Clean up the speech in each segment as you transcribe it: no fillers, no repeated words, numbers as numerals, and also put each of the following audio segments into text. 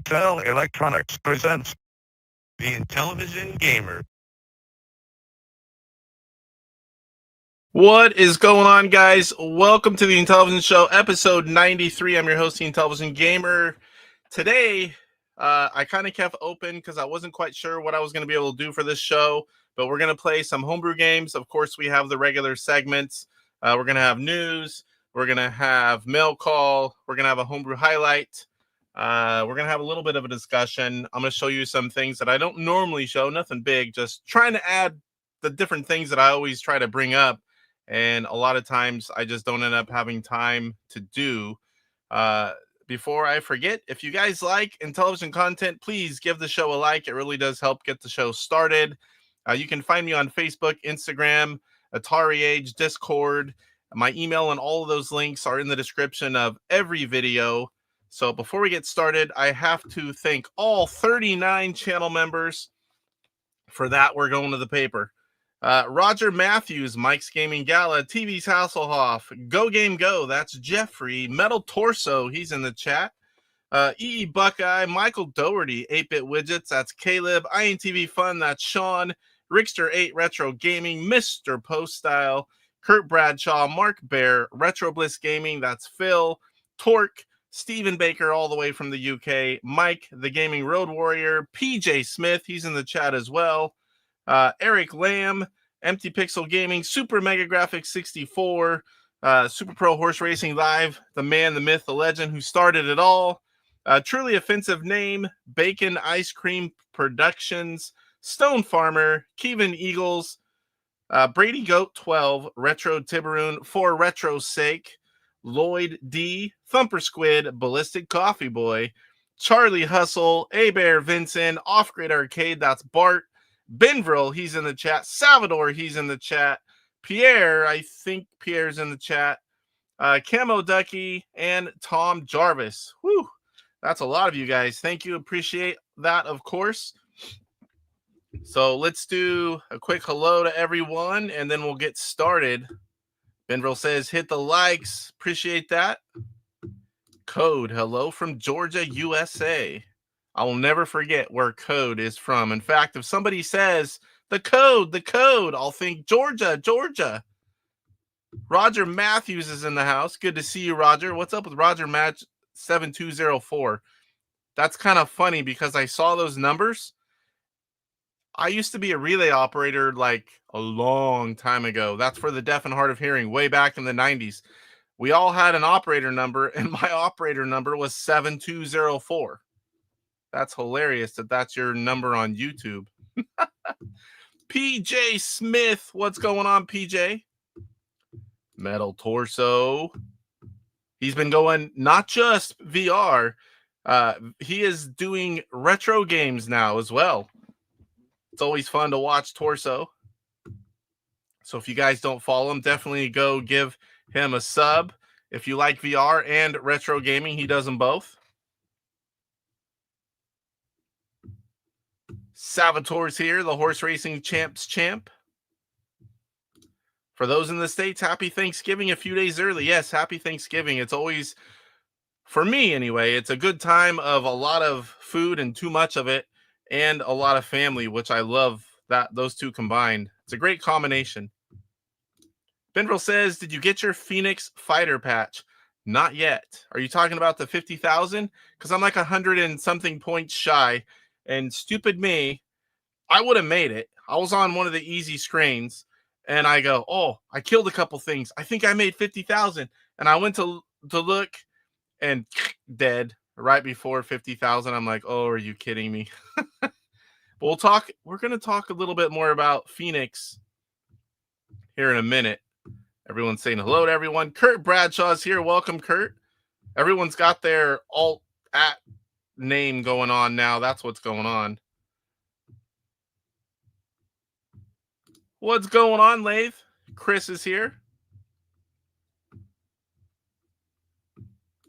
Poestyle Electronics presents the Intellivision Gamer. What is going on, guys? Welcome to the Intellivision Show, episode 93. I'm your host, the Intellivision Gamer. Today, I kind of kept open because I wasn't quite sure what I was going to be able to do for this show, but we're going to play some homebrew games. Of course, we have the regular segments. We're going to have news. We're going to have mail call. We're going to have a homebrew highlight. We're going to have a little bit of a discussion. I'm going to show you some things that I don't normally show, nothing big, just trying to add the different things that I always try to bring up. And a lot of times I just don't end up having time to do. Before I forget, if you guys like Intellivision content, please give the show a like. It really does help get the show started. You can find me on Facebook, Instagram, Atari Age, Discord. My email and all of those links are in the description of every video. So before we get started, I have to thank all 39 channel members. For that, we're going to the paper. Roger Matthews, Mike's Gaming Gala, TVsHasselhoff, GoGameGo, that's Jeffrey, Metal Torso, he's in the chat, eebuckeye, Michael Dougherty, 8-Bit Widgets, that's Caleb, INTV Fun, that's Sean, Rickster8 Retro Gaming, Mr. Poestyle, Kurt Bradshaw, Mark Bear, Retro Bliss Gaming, that's Phil, TORQ, Stephen Baker all the way from the UK, Mike, the Gaming Road Warrior, PJ Smith, he's in the chat as well, Eric Lamb, Empty Pixel Gaming, Super Mega Graphics 64, Super Pro Horse Racing Live, the man, the myth, the legend who started it all, TrulyOffensiveName, Bacon Ice Cream Productions, Stone Farmer, Keven Eagles, Brady Goat 12, Retro Tiburon, For Retro's Sake, Lloyd D, Thumper Squid, Ballistik Coffee Boy, Charlie Hustle, A-Bear Vinson, Off Grid Arcade, that's Bart, Benvril, he's in the chat, Savitor, he's in the chat, Pierre, I think Pierre's in the chat, Cammo Ducky, and Tom Jarvis. Whew, that's a lot of you guys. Thank you, appreciate that, of course. So let's do a quick hello to everyone, and then we'll get started. Benvril says, hit the likes. Appreciate that. Code, hello from Georgia, USA. I will never forget where Code is from. In fact, if somebody says, the code, I'll think Georgia, Georgia. Roger Matthews is in the house. Good to see you, Roger. What's up with Roger Match 7204? That's kind of funny because I saw those numbers. I used to be a relay operator like a long time ago. That's for the deaf and hard of hearing, way back in the 90s. We all had an operator number, and my operator number was 7204. That's hilarious that that's your number on YouTube. PJ Smith, what's going on, PJ? Metal Torso. He's been going not just VR. He is doing retro games now as well. It's always fun to watch Torso. So if you guys don't follow him, definitely go give him a sub. If you like VR and retro gaming, he does them both. Savitor's here, the horse racing champ's champ. For those in the States, happy Thanksgiving a few days early. Yes, happy Thanksgiving. It's always, for me anyway, it's a good time of a lot of food and too much of it, and a lot of family, which I love that those two combined. It's a great combination. Benvril says, did you get your Phoenix fighter patch? Not yet. Are you talking about the 50,000? Because I'm like 100 and something points shy. And stupid me, I would have made it. I was on one of the easy screens, and I go, oh, I killed a couple things. I think I made 50,000. And I went to look, and dead right before 50,000. I'm like, oh, are you kidding me? We're going to talk a little bit more about Phoenix here in a minute. Everyone's saying hello to everyone. Kurt Bradshaw's here. Welcome, Kurt. Everyone's got their alt at name going on now. That's what's going on. What's going on, Lathe? Chris is here.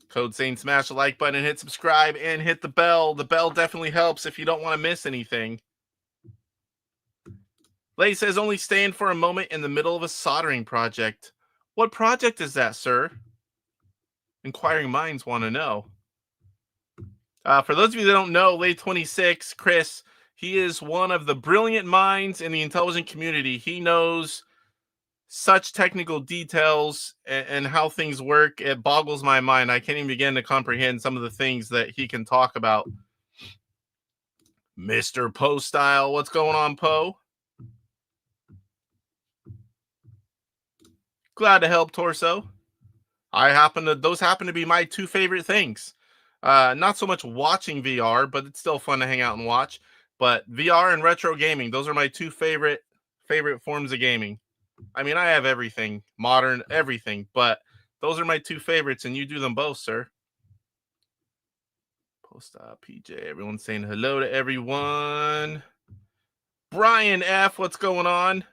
Code saying smash the like button, hit subscribe, and hit the bell. The bell definitely helps if you don't want to miss anything. Lathe says only staying for a moment in the middle of a soldering project. What project is that, sir? Inquiring minds want to know. For those of you that don't know, Late 26, Chris, he is one of the brilliant minds in the Intellivision community. He knows such technical details and how things work. It boggles my mind. I can't even begin to comprehend some of the things that he can talk about. Mr. Poestyle, what's going on, Poe? Glad to help, Torso. Those happen to be my two favorite things. Not so much watching VR, but it's still fun to hang out and watch. But VR and retro gaming, those are my two favorite forms of gaming. I mean, I have everything, modern, everything, but those are my two favorites, and you do them both, sir. Post PJ, everyone's saying hello to everyone. Brian F, what's going on?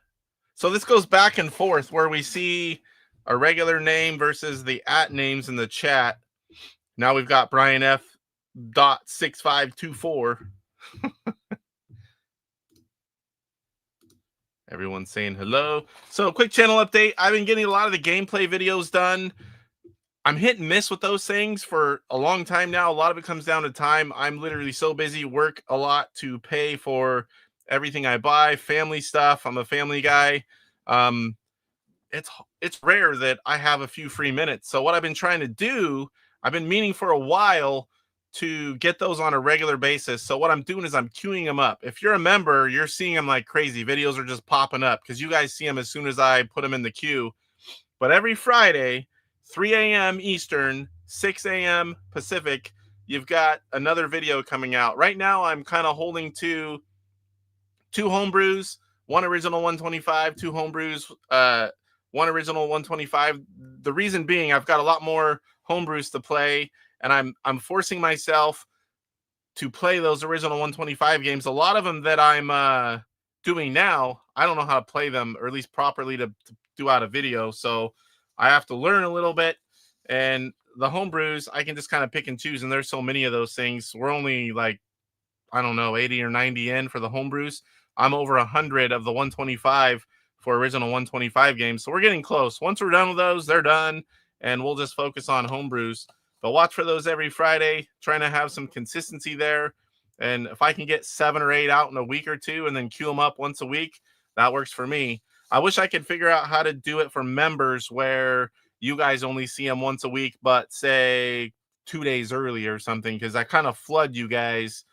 So this goes back and forth where we see a regular name versus the @ names in the chat. Now we've got Brian F. .6524. Everyone's saying hello. So quick channel update. I've been getting a lot of the gameplay videos done. I'm hit and miss with those things for a long time now. A lot of it comes down to time. I'm literally so busy, work a lot to pay for everything I buy, family stuff. I'm a family guy. It's rare that I have a few free minutes. So what I've been trying to do, I've been meaning for a while to get those on a regular basis. So what I'm doing is I'm queuing them up. If you're a member, you're seeing them like crazy. Videos are just popping up because you guys see them as soon as I put them in the queue. But every Friday, 3 a.m. Eastern, 6 a.m. Pacific, you've got another video coming out. Right now, I'm kind of holding to 2 homebrews, 1 original 125, 2 homebrews, 1 original 125. The reason being, I've got a lot more homebrews to play, and I'm forcing myself to play those original 125 games. A lot of them that I'm doing now, I don't know how to play them, or at least properly to do out a video. So I have to learn a little bit. And the homebrews, I can just kind of pick and choose. And there's so many of those things. We're only like, I don't know, 80 or 90 in for the homebrews. I'm over 100 of the 125 for original 125 games. So we're getting close. Once we're done with those, they're done. And we'll just focus on homebrews. But watch for those every Friday, trying to have some consistency there. And if I can get 7 or 8 out in a week or two and then queue them up once a week, that works for me. I wish I could figure out how to do it for members where you guys only see them once a week, but say 2 days early or something, because I kind of flood you guys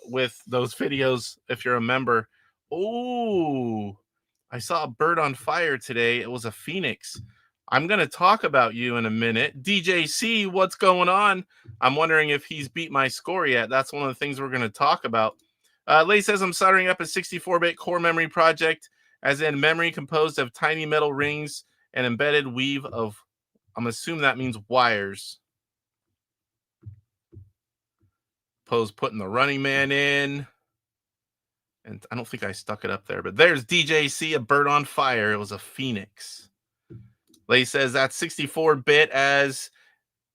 with those videos if you're a member. Oh, I saw a bird on fire today. It was a phoenix. I'm going to talk about you in a minute. DJC, what's going on? I'm wondering if he's beat my score yet. That's one of the things we're going to talk about. Lay says, I'm soldering up a 64-bit core memory project, as in memory composed of tiny metal rings and embedded weave of, I'm assuming that means wires. Poe's putting the running man in. And I don't think I stuck it up there, but there's DJC, a bird on fire. It was a phoenix. Lay says that's 64-bit as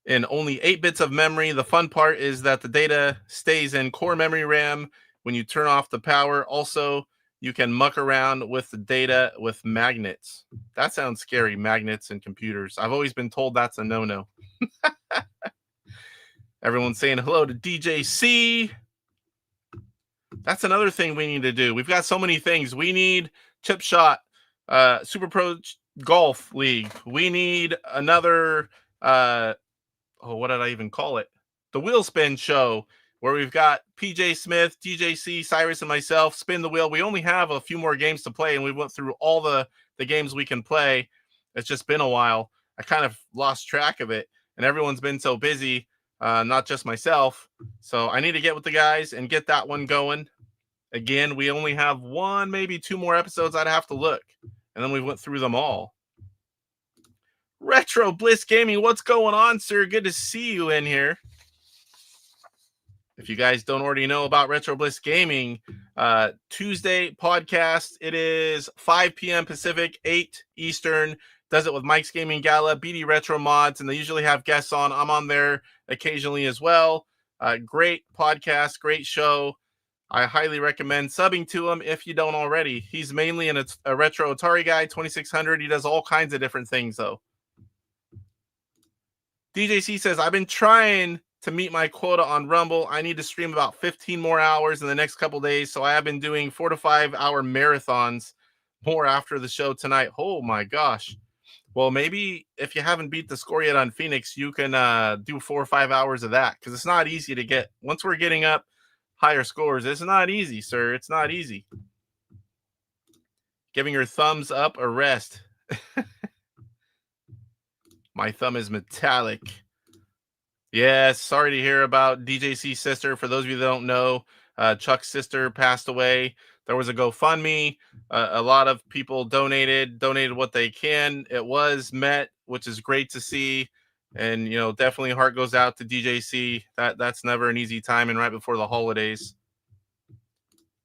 in only 8 bits of memory. The fun part is that the data stays in core memory RAM when you turn off the power. Also, you can muck around with the data with magnets. That sounds scary, magnets and computers. I've always been told that's a no-no. Everyone's saying hello to DJC. That's another thing we need to do. We've got so many things. We need Chip Shot, Super Pro Golf League. We need another, what did I even call it? The Wheel Spin Show, where we've got PJ Smith, DJC, Cyrus, and myself spin the wheel. We only have a few more games to play, and we went through all the games we can play. It's just been a while. I kind of lost track of it, and everyone's been so busy, not just myself. So I need to get with the guys and get that one going. Again, we only have 1, maybe 2 more episodes. I'd have to look. And then we went through them all. Retro Bliss Gaming, what's going on, sir? Good to see you in here. If you guys don't already know about Retro Bliss Gaming, Tuesday podcast, it is 5 p.m. Pacific, 8 Eastern. Does it with Mike's Gaming Gala, BD Retro Mods, and they usually have guests on. I'm on there occasionally as well. Great podcast, great show. I highly recommend subbing to him if you don't already. He's mainly a retro Atari guy, 2600. He does all kinds of different things, though. DJC says, I've been trying to meet my quota on Rumble. I need to stream about 15 more hours in the next couple days. So I have been doing 4 to 5 hour marathons more after the show tonight. Oh my gosh. Well, maybe if you haven't beat the score yet on Phoenix, you can do 4 or 5 hours of that, because it's not easy to get. Once we're getting up higher scores, it's not easy, sir. It's not easy. Giving your thumbs up a rest. My thumb is metallic. Yes, sorry to hear about DJC's sister. For those of you that don't know, Chuck's sister passed away. There was a GoFundMe. A lot of people donated what they can. It was met, which is great to see. And, you know, definitely heart goes out to DJC. That's never an easy time, and right before the holidays.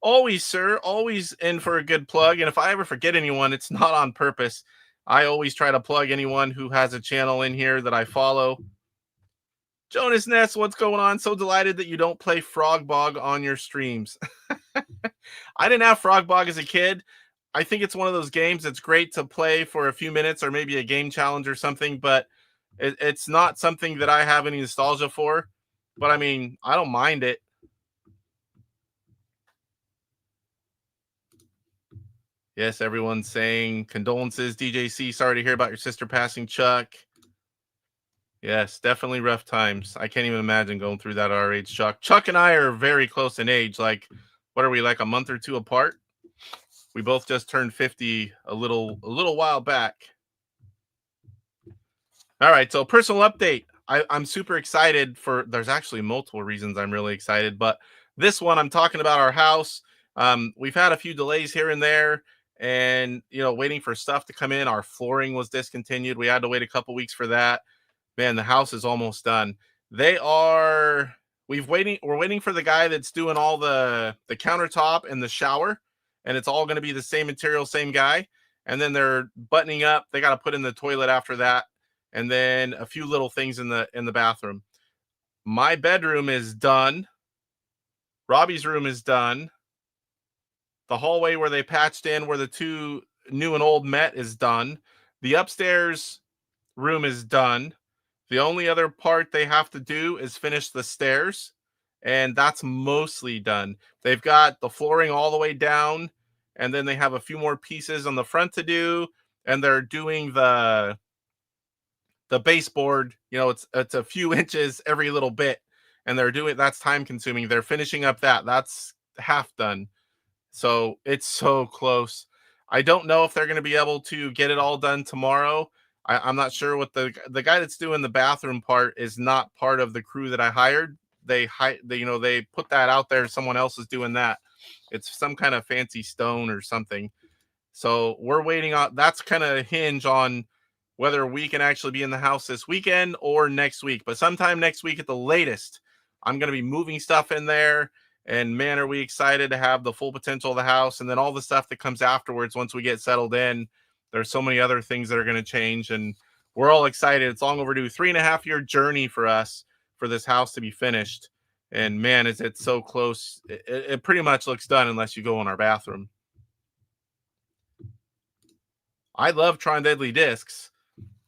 Always, sir, always in for a good plug. And if I ever forget anyone, it's not on purpose. I always try to plug anyone who has a channel in here that I follow. Jonas Ness, what's going on? So delighted that you don't play Frog Bog on your streams. I didn't have Frog Bog as a kid. I think it's one of those games that's great to play for a few minutes or maybe a game challenge or something, but it's not something that I have any nostalgia for. But I mean, I don't mind it. Yes, everyone's saying condolences, DJC. Sorry to hear about your sister passing, Chuck. Yes, definitely rough times. I can't even imagine going through that our age, Chuck. Chuck and I are very close in age. Like, what are we, like a month or two apart? We both just turned 50 a little while back. All right, so personal update. I'm super excited for, there's actually multiple reasons I'm really excited, but this one I'm talking about our house. We've had a few delays here and there, and, you know, waiting for stuff to come in. Our flooring was discontinued. We had to wait a couple weeks for that. Man, the house is almost done. We're waiting for the guy that's doing all the countertop and the shower, and it's all going to be the same material, same guy. And then they're buttoning up. They got to put in the toilet after that, and then a few little things in the bathroom. My bedroom is done. Robbie's room is done. The hallway where they patched in where the two new and old met is done. The upstairs room is done. The only other part they have to do is finish the stairs, and that's mostly done. They've got the flooring all the way down, and then they have a few more pieces on the front to do, and they're doing the baseboard. You know, it's a few inches every little bit, and that's time consuming. They're finishing up that's half done. So it's so close. I don't know if they're going to be able to get it all done tomorrow. I'm not sure what the guy that's doing the bathroom part is not part of the crew that I hired. They put that out there. Someone else is doing that. It's some kind of fancy stone or something. So we're waiting on, that's kind of hinge on whether we can actually be in the house this weekend or next week. But sometime next week at the latest, I'm going to be moving stuff in there. And man, are we excited to have the full potential of the house, and then all the stuff that comes afterwards once we get settled in. There's so many other things that are going to change, and we're all excited. It's long overdue. 3.5 year journey for us for this house to be finished. And man, is it so close. It pretty much looks done unless you go in our bathroom. I love Tron Deadly Discs.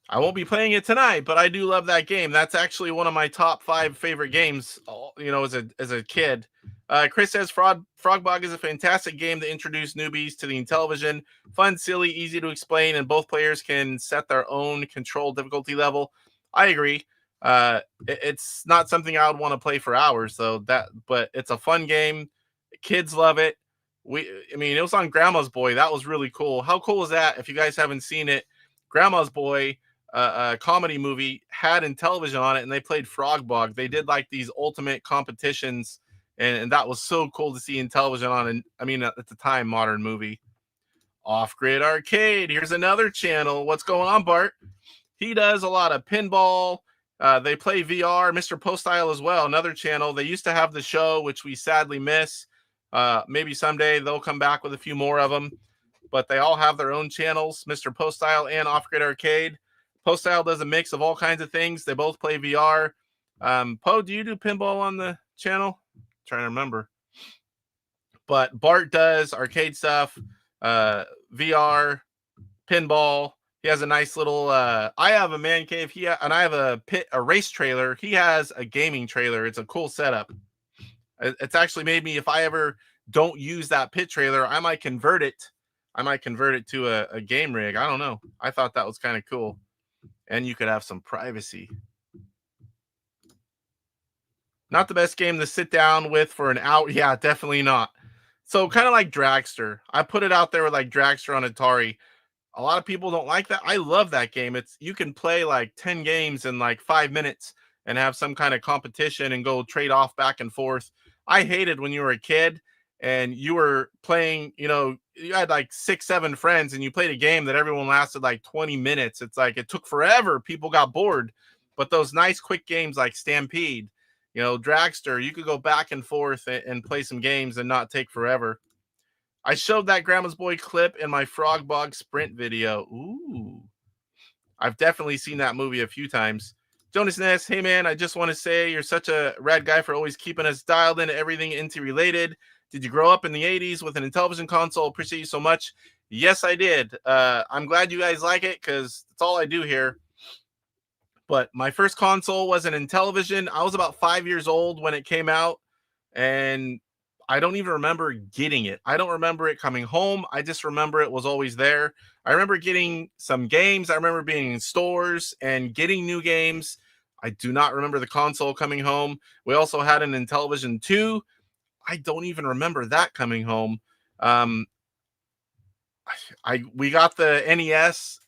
I won't be playing it tonight, but I do love that game. That's actually one of my top 5 favorite games, you know, as a kid. Chris says Frogbog is a fantastic game to introduce newbies to the Intellivision. Fun, silly, easy to explain, and both players can set their own control difficulty level. I agree. It's not something I would want to play for hours, though. But it's a fun game. Kids love it. I mean, it was on Grandma's Boy. That was really cool. How cool is that? If you guys haven't seen it, Grandma's Boy, a comedy movie, had Intellivision on it, and they played Frogbog. They did like these ultimate competitions. And that was so cool to see Intellivision on, at the time, modern movie. Off Grid Arcade. Here's another channel. What's going on, Bart? He does a lot of pinball. They play VR. Mr. Poestyle as well, another channel. They used to have the show, which we sadly miss. Maybe someday they'll come back with a few more of them. But they all have their own channels, Mr. Poestyle and Off Grid Arcade. Poestyle does a mix of all kinds of things. They both play VR. Poe, do you do pinball on the channel? Trying to remember, but Bart does arcade stuff, VR, pinball, He has a nice little. I have a man cave. And I have a race trailer. He has a gaming trailer. It's a cool setup. It's actually made me, if I ever don't use that pit trailer, I might convert it. I might convert it to a game rig. I don't know. I thought that was kind of cool. And you could have some privacy. Not the best game to sit down with for an hour. Yeah, definitely not. So kind of like Dragster. I put it out there with like Dragster on Atari. A lot of people don't like that. I love that game. You can play like 10 games in like 5 minutes and have some kind of competition and go trade off back and forth. I hated when you were a kid and you were playing, you had like 6, 7 friends and you played a game that everyone lasted like 20 minutes. It's like it took forever. People got bored. But those nice quick games like Stampede, Dragster, you could go back and forth and play some games and not take forever. I showed that Grandma's Boy clip in my Frog Bog Sprint video. Ooh. I've definitely seen that movie a few times. Jonas Ness, hey man, I just want to say you're such a rad guy for always keeping us dialed into everything Inty related. Did you grow up in the 80s with an Intellivision console? Appreciate you so much. Yes, I did. I'm glad you guys like it because that's all I do here. But my first console was an Intellivision. I was about 5 years old when it came out, and I don't even remember getting it. I don't remember it coming home. I just remember it was always there. I remember getting some games. I remember being in stores and getting new games. I do not remember the console coming home. We also had an Intellivision 2. I don't even remember that coming home. We got the NES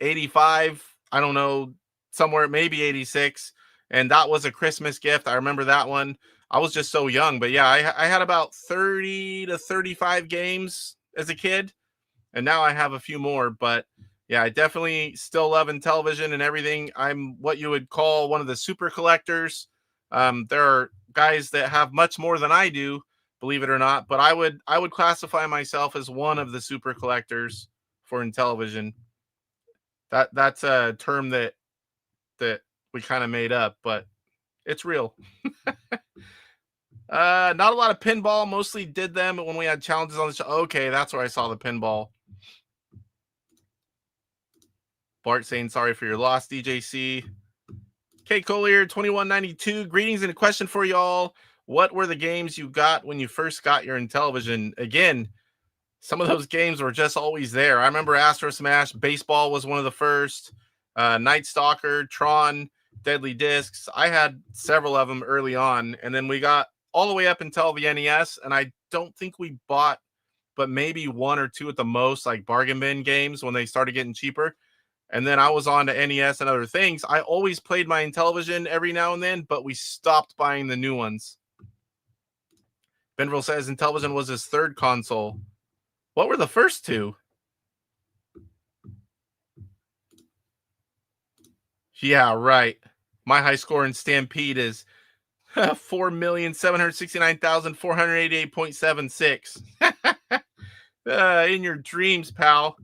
85. I don't know, somewhere maybe 86. And that was a Christmas gift. I remember that one. I was just so young, but yeah, I had about 30 to 35 games as a kid, and now I have a few more. But yeah, I definitely still love Intellivision and everything. I'm what you would call one of the super collectors. There are guys that have much more than I do, believe it or not, but I would classify myself as one of the super collectors for Intellivision. That's a term that we kind of made up, but it's real. Not a lot of pinball. Mostly did them when we had challenges on the show. Okay, that's where I saw the pinball. Bart saying sorry for your loss, DJC. K Collier 2192. Greetings and a question for y'all. What were the games you got when you first got your Intellivision? Again, some of those games were just always there. I remember Astro Smash. Baseball was one of the first. Night Stalker, Tron, Deadly Discs. I had several of them early on, and then we got all the way up until the NES, and I don't think we bought but maybe 1 or 2 at the most, like bargain bin games when they started getting cheaper. And then I was on to NES and other things. I always played my Intellivision every now and then, but we stopped buying the new ones. Benvril says Intellivision was his third console. What were the first 2? Yeah, right. My high score in Stampede is 4,769,488.76. In your dreams, pal.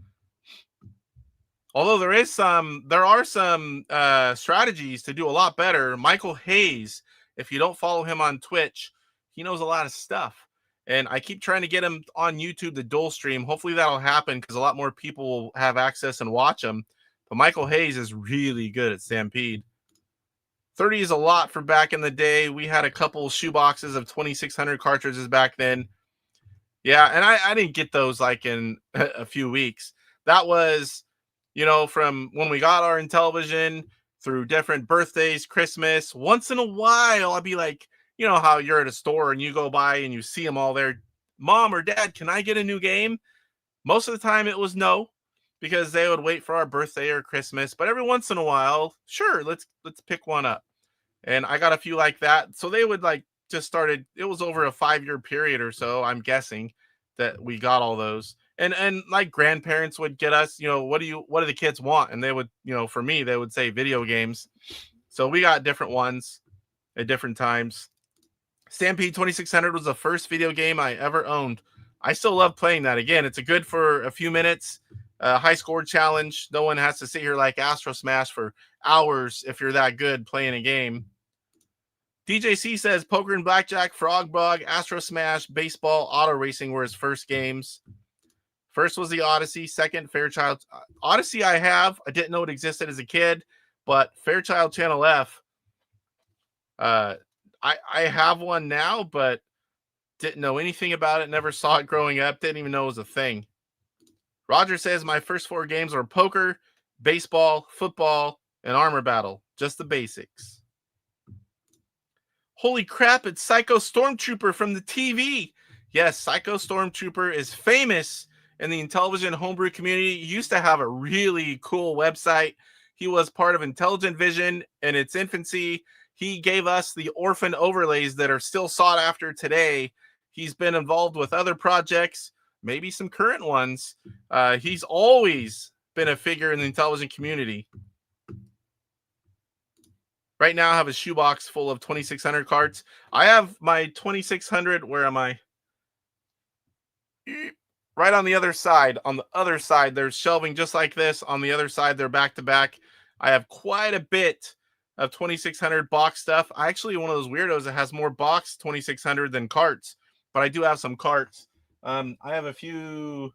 Although there are some strategies to do a lot better. Michael Hayes, if you don't follow him on Twitch, he knows a lot of stuff. And I keep trying to get him on YouTube to dual stream. Hopefully that'll happen because a lot more people will have access and watch him. But Michael Hayes is really good at Stampede. 30 is a lot for back in the day. We had a couple shoeboxes of 2,600 cartridges back then. Yeah, and I didn't get those like in a few weeks. That was, from when we got our Intellivision through different birthdays, Christmas. Once in a while, I'd be like, how you're at a store and you go by and you see them all there. Mom or Dad, can I get a new game? Most of the time it was no, because they would wait for our birthday or Christmas. But every once in a while, sure, let's pick one up. And I got a few like that. So they would just started. It was over a 5-year period or so, I'm guessing, that we got all those. And like grandparents would get us, what do the kids want? And they would, for me, they would say video games. So we got different ones at different times. Stampede 2600 was the first video game I ever owned. I still love playing that. Again, it's a good for a few minutes. High score challenge. No one has to sit here like Astro Smash for hours if you're that good playing a game. DJC says poker and blackjack, frog bug, Astro Smash, baseball, auto racing were his first games. First was the Odyssey. Second, Fairchild. Odyssey I have. I didn't know it existed as a kid, but Fairchild Channel F, I have one now, but didn't know anything about it. Never saw it growing up. Didn't even know it was a thing. Roger says my first 4 games were poker, baseball, football, and armor battle. Just the basics. Holy crap, it's Psycho Stormtrooper from the TV. Yes, Psycho Stormtrooper is famous in the Intellivision homebrew community. He used to have a really cool website. He was part of Intelligent Vision in its infancy. He gave us the orphan overlays that are still sought after today. He's been involved with other projects, maybe some current ones. He's always been a figure in the Intellivision community. Right now, I have a shoebox full of 2600 cards. I have my 2600. Where am I? Right on the other side. On the other side, there's shelving just like this. On the other side, they're back to back. I have quite a bit of 2600 box stuff. I actually one of those weirdos that has more box 2600 than carts, but I do have some carts. I have a few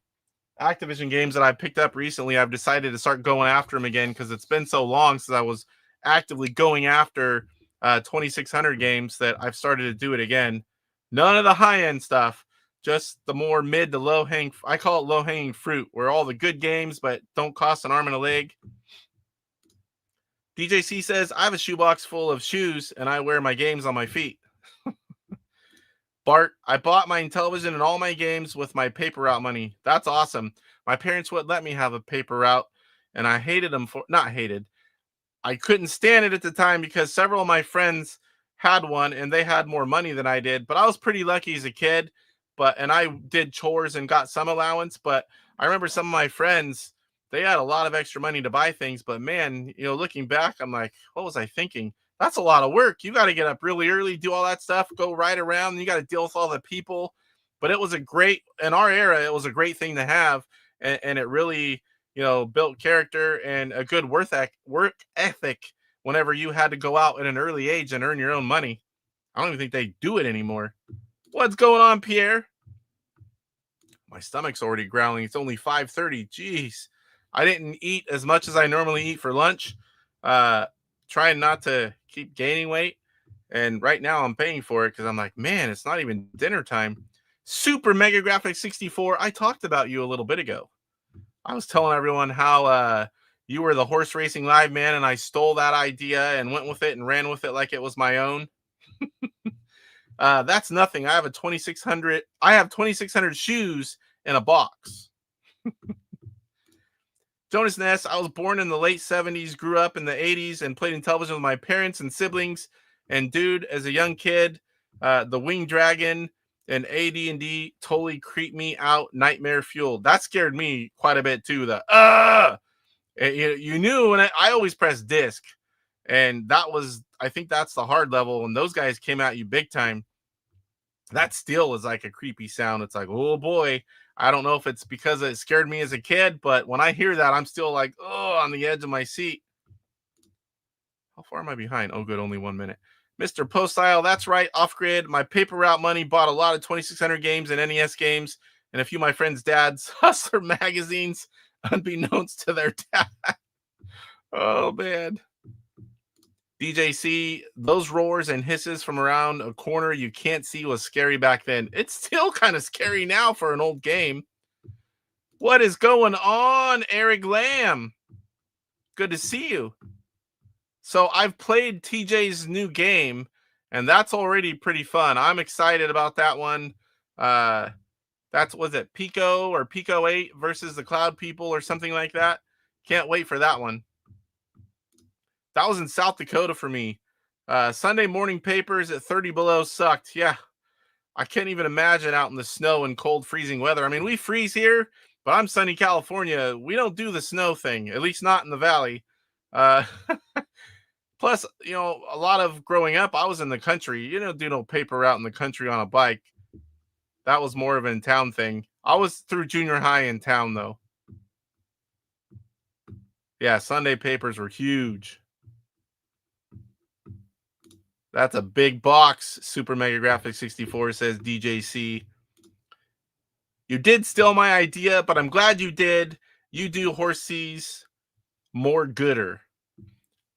Activision games that I picked up recently. I've decided to start going after them again because it's been so long since I was actively going after 2600 games that I've started to do it again. None of the high-end stuff, just the more mid to low-hanging, I call it low-hanging fruit, where all the good games but don't cost an arm and a leg. DJC says, I have a shoebox full of shoes and I wear my games on my feet. Bart, I bought my Intellivision and all my games with my paper route money. That's awesome. My parents wouldn't let me have a paper route, and I hated them for, not hated, I couldn't stand it at the time because several of my friends had one and they had more money than I did, but I was pretty lucky as a kid. And I did chores and got some allowance, but I remember some of my friends, they had a lot of extra money to buy things, but man, looking back, I'm like, what was I thinking? That's a lot of work. You got to get up really early, do all that stuff, go right around, and you got to deal with all the people. But it was a great, in our era, it was a great thing to have, and it really, built character and a good work ethic whenever you had to go out at an early age and earn your own money. I don't even think they do it anymore. What's going on, Pierre? My stomach's already growling. It's only 5:30. Jeez. I didn't eat as much as I normally eat for lunch. Trying not to keep gaining weight. And right now I'm paying for it because I'm like, man, it's not even dinner time. Super Mega Graphics 64. I talked about you a little bit ago. I was telling everyone how you were the horse racing live man, and I stole that idea and went with it and ran with it like it was my own. That's nothing. I have 2600 shoes in a box. Jonas Ness, I was born in the late 70s, grew up in the 80s, and played Intellivision with my parents and siblings. And dude, as a young kid, the Winged Dragon and AD&D totally creeped me out, nightmare fuel. That scared me quite a bit too. You knew when I always pressed disc, and I think that's the hard level, and those guys came at you big time. That still is like a creepy sound. It's like, oh boy. I don't know if it's because it scared me as a kid, but when I hear that, I'm still like, oh, on the edge of my seat. How far am I behind? Oh, good, only 1 minute. Mr. Poestyle, that's right, off-grid. My paper route money bought a lot of 2600 games and NES games, and a few of my friends' dads hustler magazines, unbeknownst to their dad. Oh, man. DJC, those roars and hisses from around a corner you can't see was scary back then. It's still kind of scary now for an old game. What is going on, Eric Lamb? Good to see you. So I've played TJ's new game, and that's already pretty fun. I'm excited about that one. Was it Pico or Pico 8 versus the Cloud People or something like that? Can't wait for that one. That was in South Dakota for me. Sunday morning papers at 30 below sucked. Yeah, I can't even imagine out in the snow and cold freezing weather. I mean, we freeze here, but I'm sunny California. We don't do the snow thing, at least not in the valley. Plus, a lot of growing up, I was in the country. You don't do no paper route in the country on a bike. That was more of an in-town thing. I was through junior high in town, though. Yeah, Sunday papers were huge. That's a big box. Super Mega Graphics 64 says DJC. You did steal my idea, but I'm glad you did. You do Horsey's more gooder.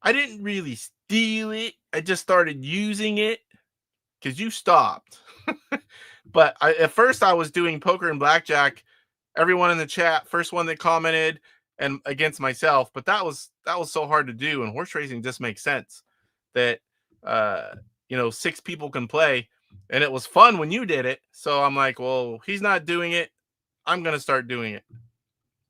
I didn't really steal it. I just started using it because you stopped. But at first I was doing poker and blackjack. Everyone in the chat, first one that commented, and against myself. But that was so hard to do. And horse racing just makes sense that 6 people can play, and it was fun when you did it. So I'm like, well, he's not doing it. I'm gonna start doing it.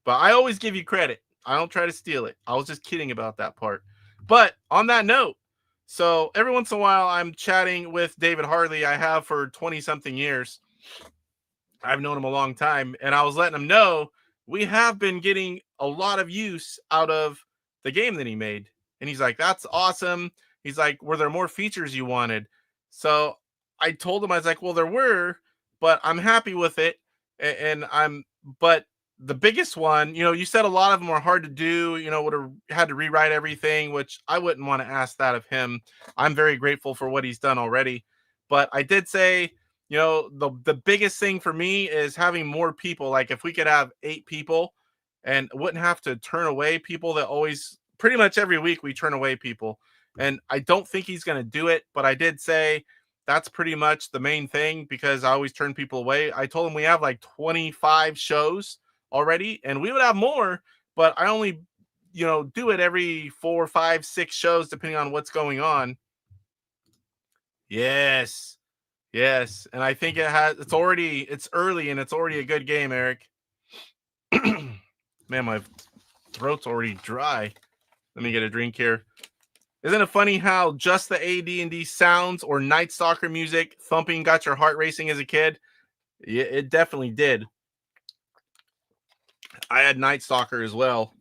But I always give you credit. I don't try to steal it. I was just kidding about that part. But on that note, so every once in a while I'm chatting with David Harley. I have for 20-something years. I've known him a long time, and I was letting him know we have been getting a lot of use out of the game that he made. And he's like, that's awesome. He's like, were there more features you wanted? So I told him, I was like, well, there were, but I'm happy with it. But the biggest one, you said a lot of them were hard to do, would have had to rewrite everything, which I wouldn't want to ask that of him. I'm very grateful for what he's done already. But I did say, the biggest thing for me is having more people. Like if we could have 8 people and wouldn't have to turn away people that always, pretty much every week we turn away people. And I don't think he's going to do it, but I did say that's pretty much the main thing because I always turn people away. I told him we have like 25 shows already and we would have more, but I only, do it every 4, 5, 6 shows, depending on what's going on. Yes. Yes, and I think it's early and it's already a good game, Eric. Man, my throat's already dry. Let me get a drink here. Isn't it funny how just the AD&D sounds or Night Stalker music thumping got your heart racing as a kid? Yeah, it definitely did. I had Night Stalker as well.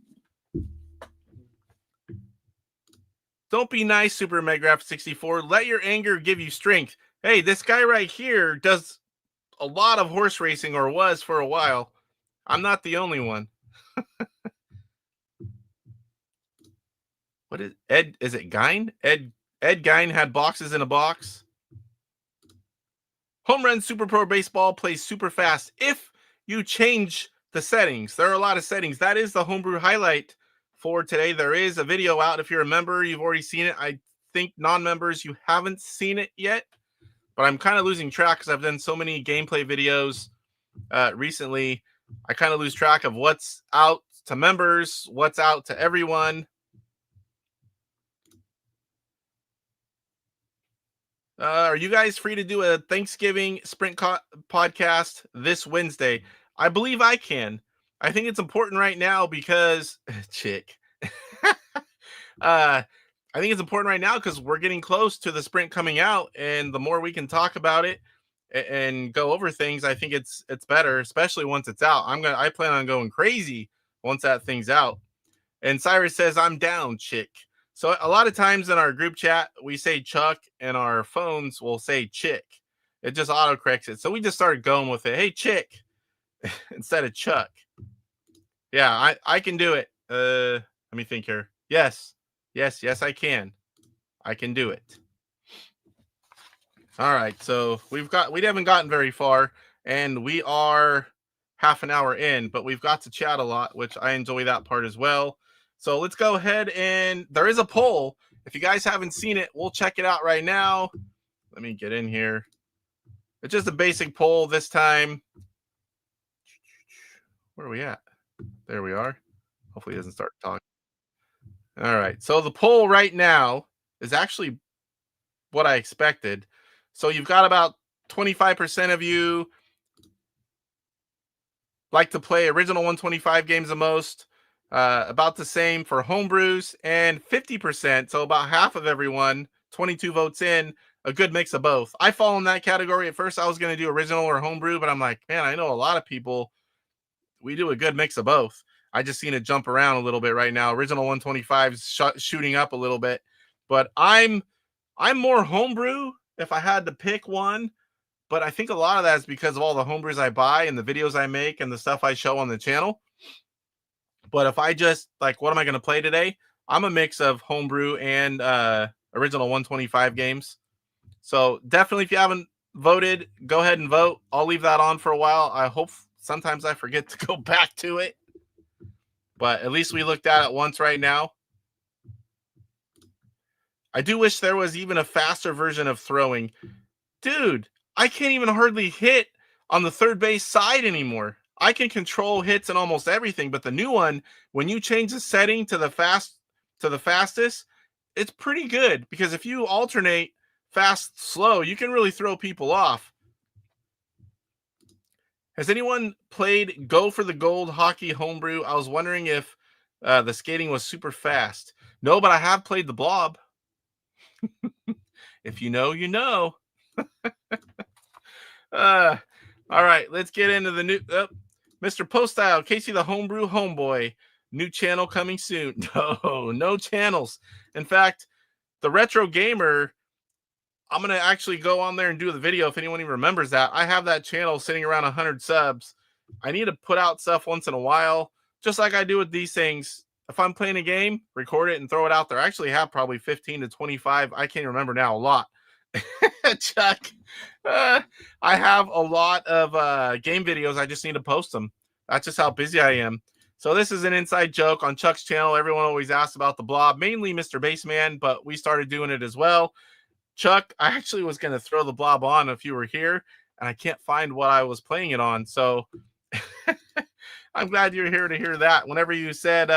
Don't be nice, Super Megraph 64. Let your anger give you strength. Hey, this guy right here does a lot of horse racing, or was for a while. I'm not the only one. What is Ed? Is it Gein? Ed Gein had boxes in a box. Home Run Super Pro Baseball plays super fast if you change the settings. There are a lot of settings. That is the Homebrew Highlight for today. There is a video out. If you're a member, you've already seen it. I think non-members, you haven't seen it yet. But I'm kind of losing track because I've done so many gameplay videos recently. I kind of lose track of what's out to members, what's out to everyone. Are you guys free to do a Thanksgiving sprint podcast this Wednesday? I believe I can. I think it's important right now because chick. I think it's important right now because we're getting close to the sprint coming out, and the more we can talk about it and go over things, I think it's better, especially once it's out. I plan on going crazy once that thing's out. And Cyrus says, I'm down, chick. So a lot of times in our group chat, we say Chuck, and our phones will say chick. It just autocorrects it. So we just started going with it. Hey, chick, instead of Chuck. Yeah, I can do it. Let me think here. Yes, I can. I can do it. All right, so we haven't gotten very far, and we are half an hour in, but we've got to chat a lot, which I enjoy that part as well. So let's go ahead, and there is a poll. If you guys haven't seen it, we'll check it out right now. Let me get in here. It's just a basic poll this time. Where are we at? There we are. Hopefully it doesn't start talking. All right, so the poll right now is actually what I expected. So you've got about 25% of you like to play original 125 games the most, about the same for homebrews, and 50%, so about half of everyone, 22 votes in, a good mix of both. I fall in that category. At first I was going to do original or homebrew, but I'm like, man, I know a lot of people, we do a good mix of both. I just seen it jump around a little bit right now. Original 125 is shooting up a little bit, but I'm more homebrew if I had to pick one. But I think a lot of that is because of all the homebrews I buy and the videos I make and the stuff I show on the channel. But if I just like, what am I going to play today? I'm a mix of homebrew and original 125 games. So definitely, if you haven't voted, go ahead and vote. I'll leave that on for a while. I hope sometimes I forget to go back to it. But at least we looked at it once right now. I do wish there was even a faster version of throwing. Dude, I can't even hardly hit on the third base side anymore. I can control hits and almost everything, but the new one, when you change the setting to the fastest, it's pretty good, because if you alternate fast, slow, you can really throw people off. Has anyone played Go for the Gold Hockey Homebrew? I was wondering if the skating was super fast. No, but I have played the Blob. If you know, you know. All right, let's get into the new Mr. Poestyle, Casey the Homebrew Homeboy. New channel coming soon. No channels. In fact, the Retro Gamer, I'm going to actually go on there and do the video if anyone even remembers that. I have that channel sitting around 100 subs. I need to put out stuff once in a while, just like I do with these things. If I'm playing a game, record it and throw it out there. I actually have probably 15 to 25. I can't remember now, a lot. Chuck, I have a lot of game videos. I just need to post them. That's just how busy I am. So this is an inside joke on Chuck's channel. Everyone always asks about the Blob, mainly Mr. Baseman, but we started doing it as well. Chuck, I actually was going to throw the Blob on if you were here, and I can't find what I was playing it on. So I'm glad you're here to hear that. Whenever you said,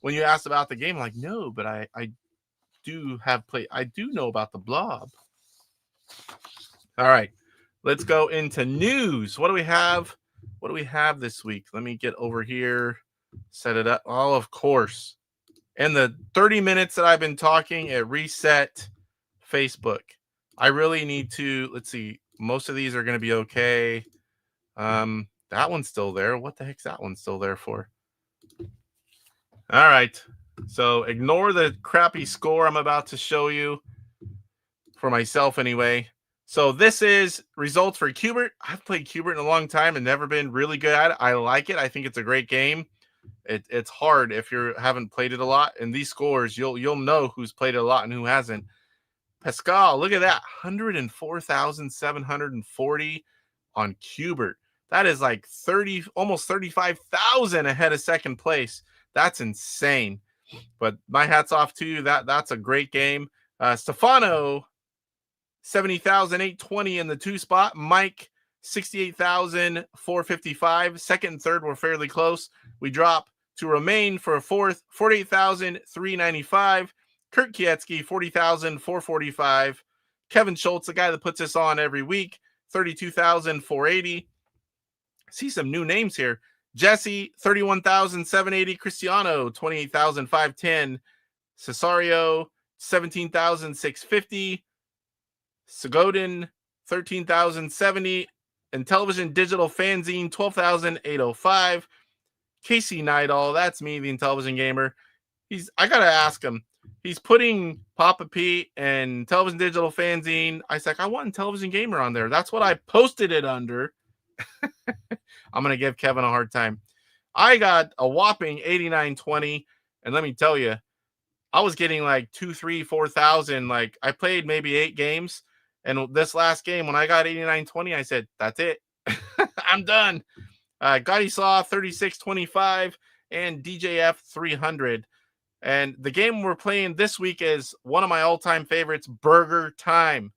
when you asked about the game, I'm like, no, but I do know about the Blob. All right, let's go into news. What do we have? What do we have this week? Let me get over here, set it up. Oh, of course. In the 30 minutes that I've been talking, it reset Facebook. I really need to, let's see, most of these are going to be okay. That one's still there. What the heck's that one still there for? All right. So ignore the crappy score I'm about to show you, for myself anyway. So this is results for Qbert. I've played Qbert in a long time and never been really good at it. I like it. I think it's a great game. It's hard if you haven't played it a lot. And these scores, you'll know who's played it a lot and who hasn't. Pascal, look at that, 104,740 on Qbert. That is like almost 35,000 ahead of second place. That's insane. But my hat's off to you. That's a great game. Stefano, 70,820 in the 2 spot. Mike, 68,455. Second and third were fairly close. We drop to Romain for a fourth, 48,395. Kurt Kietsky, 40,445. Kevin Schultz, the guy that puts this on every week, 32,480. See some new names here. Jesse, 31,780. Cristiano, 28,510. Cesario, 17,650. Sagodin, 13,070. Intellivision Digital Fanzine, 12,805. Casey Nidal, that's me, the Intellivision Gamer. I gotta ask him. He's putting Papa Pete and Intellivision Digital Fanzine. I was like, I want Intellivision Gamer on there. That's what I posted it under. I'm gonna give Kevin a hard time. I got a whopping 8920, and let me tell you, I was getting like 2, 3, 4,000. Like I played maybe 8 games, and this last game when I got 8920, I said, "That's it, I'm done." Gadislaw 3625 and DJF 300. And the game we're playing this week is one of my all-time favorites, Burger Time.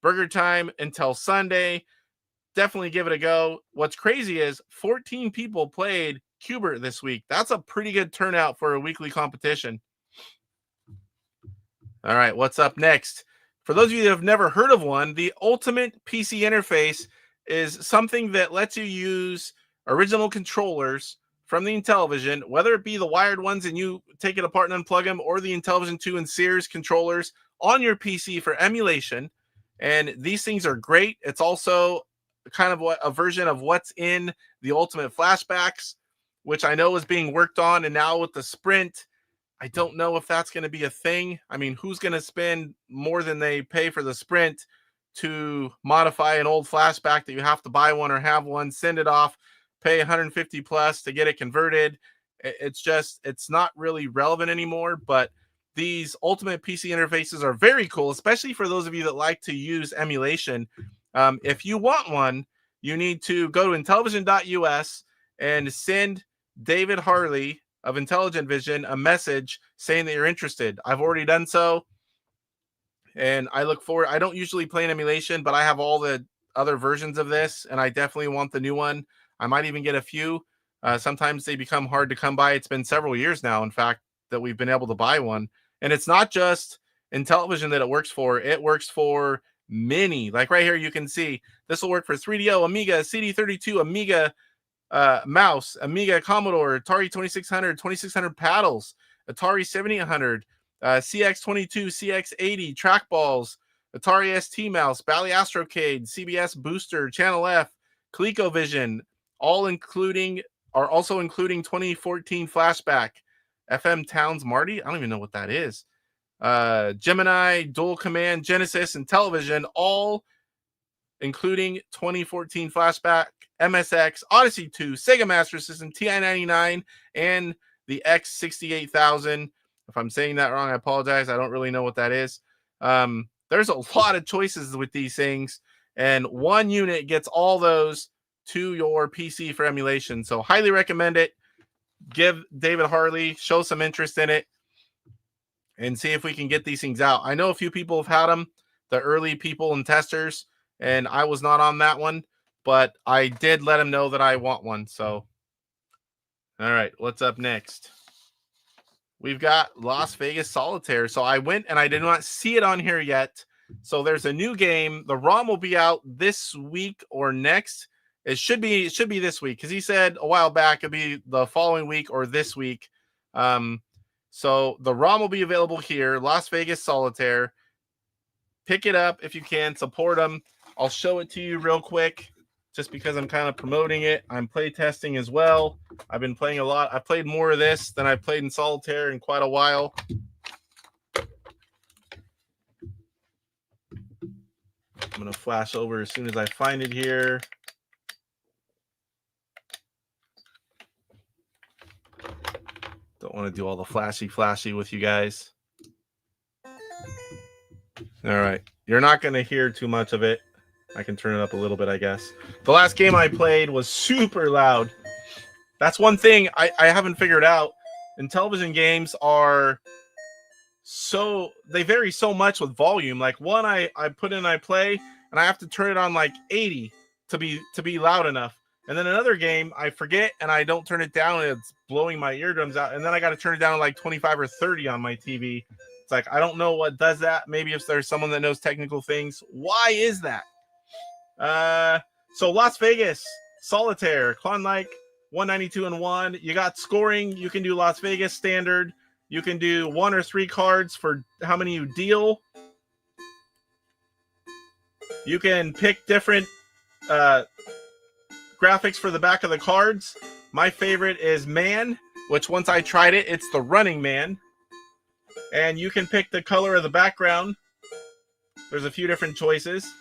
Burger Time until Sunday. Definitely give it a go. What's crazy is 14 people played Qbert this week. That's a pretty good turnout for a weekly competition. All right, what's up next? For those of you that have never heard of one, the Ultimate PC Interface is something that lets you use original controllers from the Intellivision, whether it be the wired ones and you take it apart and unplug them, or the Intellivision 2 and Sears controllers on your PC for emulation. And these things are great. It's also kind of a version of what's in the Ultimate Flashbacks, which I know is being worked on. And now with the Sprint, I don't know if that's going to be a thing. I mean, who's going to spend more than they pay for the Sprint to modify an old flashback that you have to buy one or have one, send it off, pay 150 plus to get it converted? It's not really relevant anymore. But these Ultimate PC interfaces are very cool, especially for those of you that like to use emulation. If you want one, you need to go to Intellivision.us and send David Harley of Intelligent Vision a message saying that you're interested. I've already done so, and I look forward. I don't usually play an emulation, but I have all the other versions of this, and I definitely want the new one. I might even get a few. Sometimes they become hard to come by. It's been several years now, in fact, that we've been able to buy one. And it's not just Intellivision that it works for. It works for many. Like right here, you can see this will work for 3DO, Amiga, CD32, Amiga mouse, Amiga Commodore, Atari 2600, 2600 paddles, Atari 7800, CX22, CX80, trackballs, Atari ST mouse, Bally Astrocade, CBS Booster, Channel F, ColecoVision, are also including 2014 Flashback, FM Towns Marty. I don't even know what that is. Gemini, Dual Command, Genesis, and Television, all including 2014 Flashback, MSX, Odyssey 2, Sega Master System, TI-99, and the X68000. If I'm saying that wrong, I apologize. I don't really know what that is. There's a lot of choices with these things, and one unit gets all those to your PC for emulation. So highly recommend it. Give David Harley, show some interest in it, and see if we can get these things out. I know a few people have had them, the early people and testers, and I was not on that one, but I did let him know that I want one. So, all right, what's up next? We've got Las Vegas Solitaire. So I went and I did not see it on here yet. So there's a new game. The ROM will be out this week or next. It should be this week, because he said a while back it'd be the following week or this week. So the ROM will be available here, Las Vegas Solitaire. Pick it up if you can, support them. I'll show it to you real quick, just because I'm kind of promoting it. I'm play testing as well. I've been playing a lot. I've played more of this than I've played in Solitaire in quite a while. I'm going to flash over as soon as I find it here. Don't want to do all the flashy with you guys. All right. You're not going to hear too much of it. I can turn it up a little bit, I guess. The last game I played was super loud. That's one thing I haven't figured out. Intellivision games are they vary so much with volume. Like one I put in, I play, and I have to turn it on like 80 to be loud enough. And then another game, I forget and I don't turn it down, and it's blowing my eardrums out. And then I got to turn it down to like 25 or 30 on my TV. It's like, I don't know what does that. Maybe if there's someone that knows technical things. Why is that? So Las Vegas Solitaire, Klondike 192-1. You got scoring. You can do Las Vegas standard. You can do 1 or 3 cards for how many you deal. You can pick different graphics for the back of the cards. My favorite is Man, which once I tried it, it's the Running Man. And you can pick the color of the background. There's a few different choices.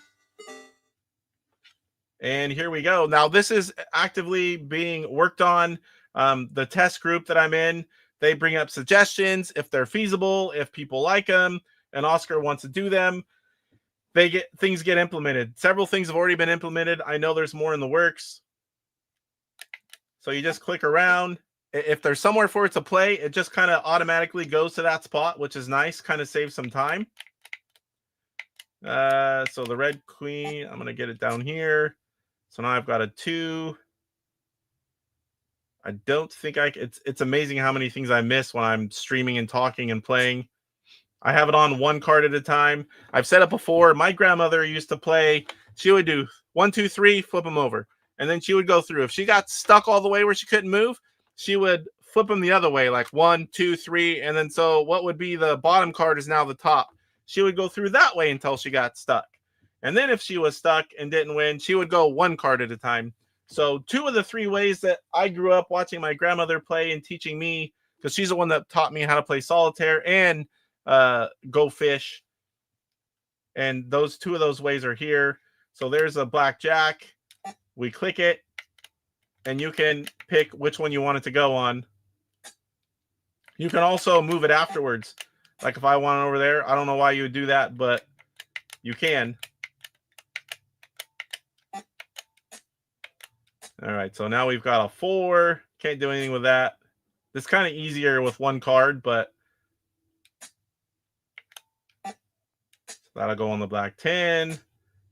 And here we go. Now, this is actively being worked on. The test group that I'm in, they bring up suggestions if they're feasible, if people like them, and Oscar wants to do them. Things get implemented. Several things have already been implemented. I know there's more in the works. So you just click around. If there's somewhere for it to play, it just kind of automatically goes to that spot, which is nice. Kind of saves some time. So the Red Queen, I'm going to get it down here. So now I've got a 2. I don't think it's amazing how many things I miss when I'm streaming and talking and playing. I have it on 1 card at a time. I've said it before. My grandmother used to play. She would do 1, 2, 3, flip them over. And then she would go through. If she got stuck all the way where she couldn't move, she would flip them the other way, like 1, 2, 3. And then so what would be the bottom card is now the top. She would go through that way until she got stuck. And then if she was stuck and didn't win, she would go 1 card at a time. So 2 of the 3 ways that I grew up watching my grandmother play and teaching me, because she's the one that taught me how to play Solitaire and Go Fish. And those 2 of those ways are here. So there's a blackjack. We click it, and you can pick which one you want it to go on. You can also move it afterwards. Like if I want it over there, I don't know why you would do that, but you can. All right, so now we've got a 4. Can't do anything with that. This is kind of easier with one card, but that'll go on the black 10.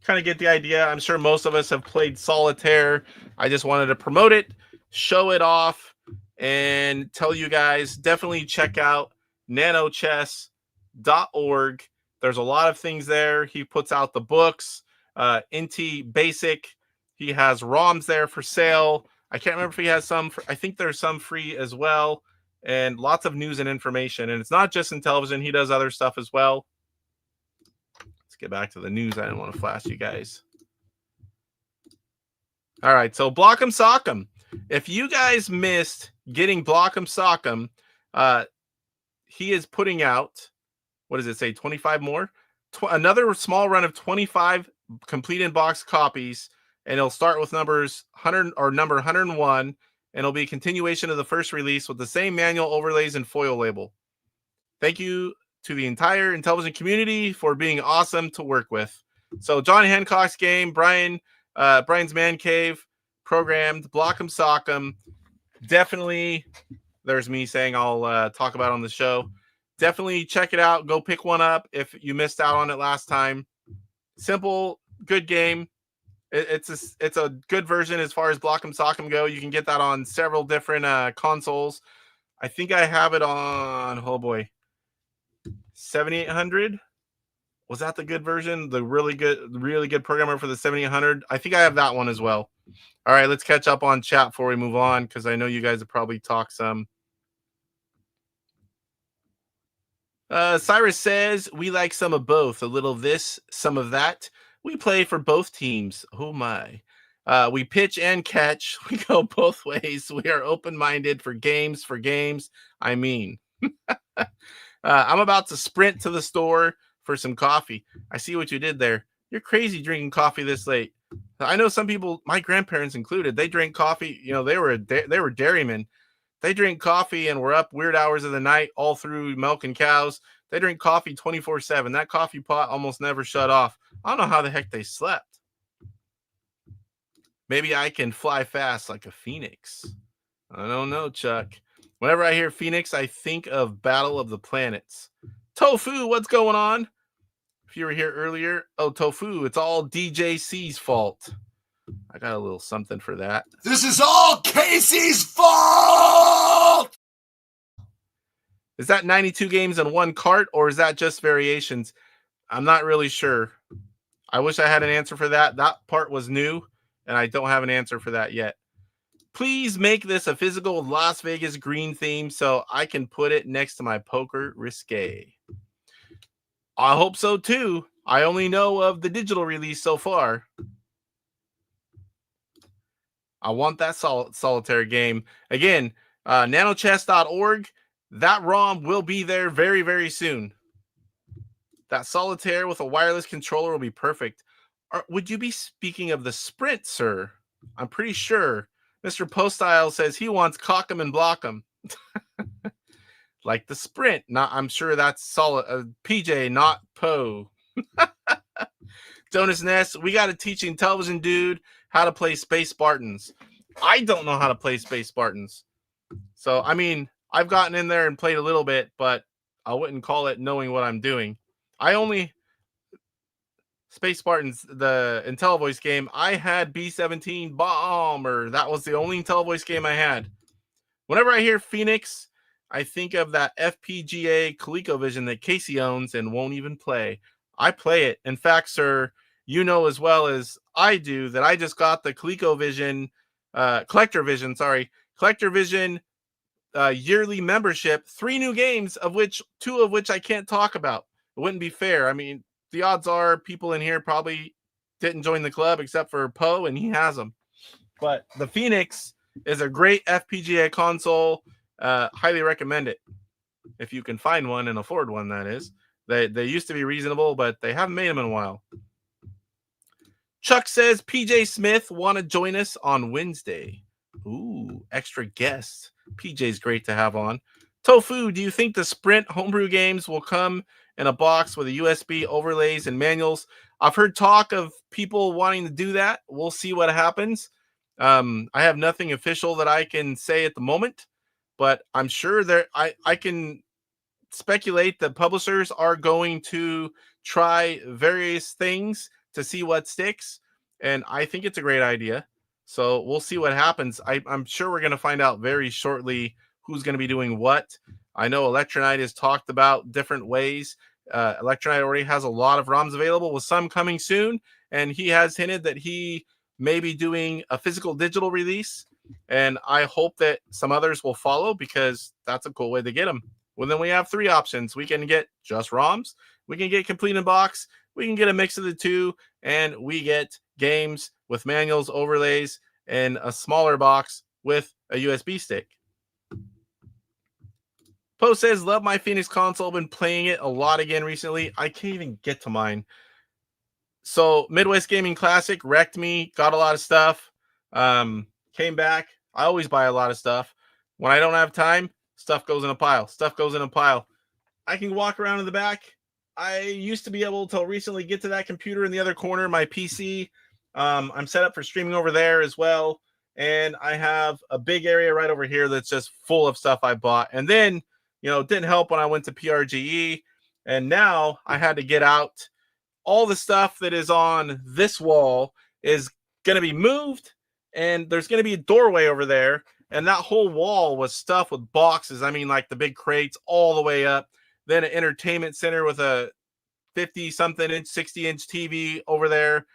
Kind of get the idea. I'm sure most of us have played solitaire. I just wanted to promote it, show it off, and tell you guys, definitely check out nanochess.org. There's a lot of things there. He puts out the books, Inty Basic. He has ROMs there for sale. I can't remember if he has some. I think there's some free as well, and lots of news and information. And it's not just in television. He does other stuff as well. Let's get back to the news. I didn't want to flash you guys. All right, so Block'em Sock'em. If you guys missed getting Block'em Sock'em, he is putting out, what does it say, 25 more? Another small run of 25 complete in-box copies, and it'll start with numbers 100 or number 101, and it'll be a continuation of the first release with the same manual overlays and foil label. Thank you to the entire Intellivision community for being awesome to work with. So John Hancock's game, Brian's Man Cave, programmed, Block'em Sock'em. Definitely, there's me saying I'll talk about it on the show. Definitely check it out. Go pick one up if you missed out on it last time. Simple, good game. It's a good version as far as Block'em Sock'em go. You can get that on several different consoles. I think I have it on, oh boy, 7800. Was that the good version? The really good programmer for the 7800? I think I have that one as well. All right, let's catch up on chat before we move on, because I know you guys have probably talked some. Cyrus says, we like some of both. A little of this, some of that. We play for both teams. Oh, my. We pitch and catch. We go both ways. We are open-minded for games. I mean. I'm about to sprint to the store for some coffee. I see what you did there. You're crazy drinking coffee this late. I know some people, my grandparents included, they drink coffee. You know, they were dairymen. They drink coffee and were up weird hours of the night all through milking cows. They drink coffee 24/7. That coffee pot almost never shut off. I don't know how the heck they slept. Maybe I can fly fast like a phoenix. I don't know, Chuck. Whenever I hear Phoenix, I think of Battle of the Planets. Tofu, what's going on? If you were here earlier, oh, Tofu, it's all DJC's fault. I got a little something for that. This is all Casey's fault! Is that 92 games in one cart, or is that just variations? I'm not really sure. I wish I had an answer for that. That part was new, and I don't have an answer for that yet. Please make this a physical Las Vegas green theme so I can put it next to my poker risque. I hope so too. I only know of the digital release so far. I want that solitaire game. Again, nanochess.org. That ROM will be there very, very soon. That solitaire with a wireless controller will be perfect. Would you be speaking of the Sprint, sir? I'm pretty sure. Mr. Poestyle says he wants Cock'em and Block'em. Like the Sprint. I'm sure that's solid. PJ, not Poe. Jonas Ness, we got to teach Intellivision dude how to play Space Spartans. I don't know how to play Space Spartans. So, I mean, I've gotten in there and played a little bit, but I wouldn't call it knowing what I'm doing. Space Spartans, the IntelliVoice game, I had B-17 Bomber. That was the only IntelliVoice game I had. Whenever I hear Phoenix, I think of that FPGA ColecoVision that Casey owns and won't even play. I play it. In fact, sir, you know as well as I do that I just got the ColecoVision, CollectorVision yearly membership. 3 new games, of which 2 of which I can't talk about. It wouldn't be fair. I mean, the odds are people in here probably didn't join the club except for Poe, and he has them. But the Phoenix is a great FPGA console. Highly recommend it if you can find one and afford one. That is, they used to be reasonable, but they haven't made them in a while. Chuck says PJ Smith want to join us on Wednesday. Ooh, extra guest. PJ's great to have on. Tofu, do you think the Sprint homebrew games will come in a box with a USB overlays and manuals? I've heard talk of people wanting to do that. We'll see what happens. I have nothing official that I can say at the moment, but I'm sure I can speculate that publishers are going to try various things to see what sticks, and I think it's a great idea. So we'll see what happens. I'm sure we're going to find out very shortly who's going to be doing what. I know Electronite has talked about different ways. Electronite already has a lot of ROMs available, with some coming soon, and he has hinted that he may be doing a physical digital release, and I hope that some others will follow, because that's a cool way to get them. Well, then we have three options. We can get just ROMs, we can get complete in box, we can get a mix of the two, and we get games with manuals, overlays, and a smaller box with a USB stick. Poe says, love my Phoenix console. Been playing it a lot again recently. I can't even get to mine. So Midwest Gaming Classic wrecked me. Got a lot of stuff. Came back. I always buy a lot of stuff. When I don't have time, stuff goes in a pile. Stuff goes in a pile. I can walk around in the back. I used to be able to recently get to that computer in the other corner, my PC. I'm set up for streaming over there as well. And I have a big area right over here that's just full of stuff I bought. And then, it didn't help when I went to PRGE. And now I had to get out. All the stuff that is on this wall is going to be moved. And there's going to be a doorway over there. And that whole wall was stuffed with boxes. I mean, like the big crates all the way up. Then an entertainment center with a 50-something inch, 60-inch TV over there.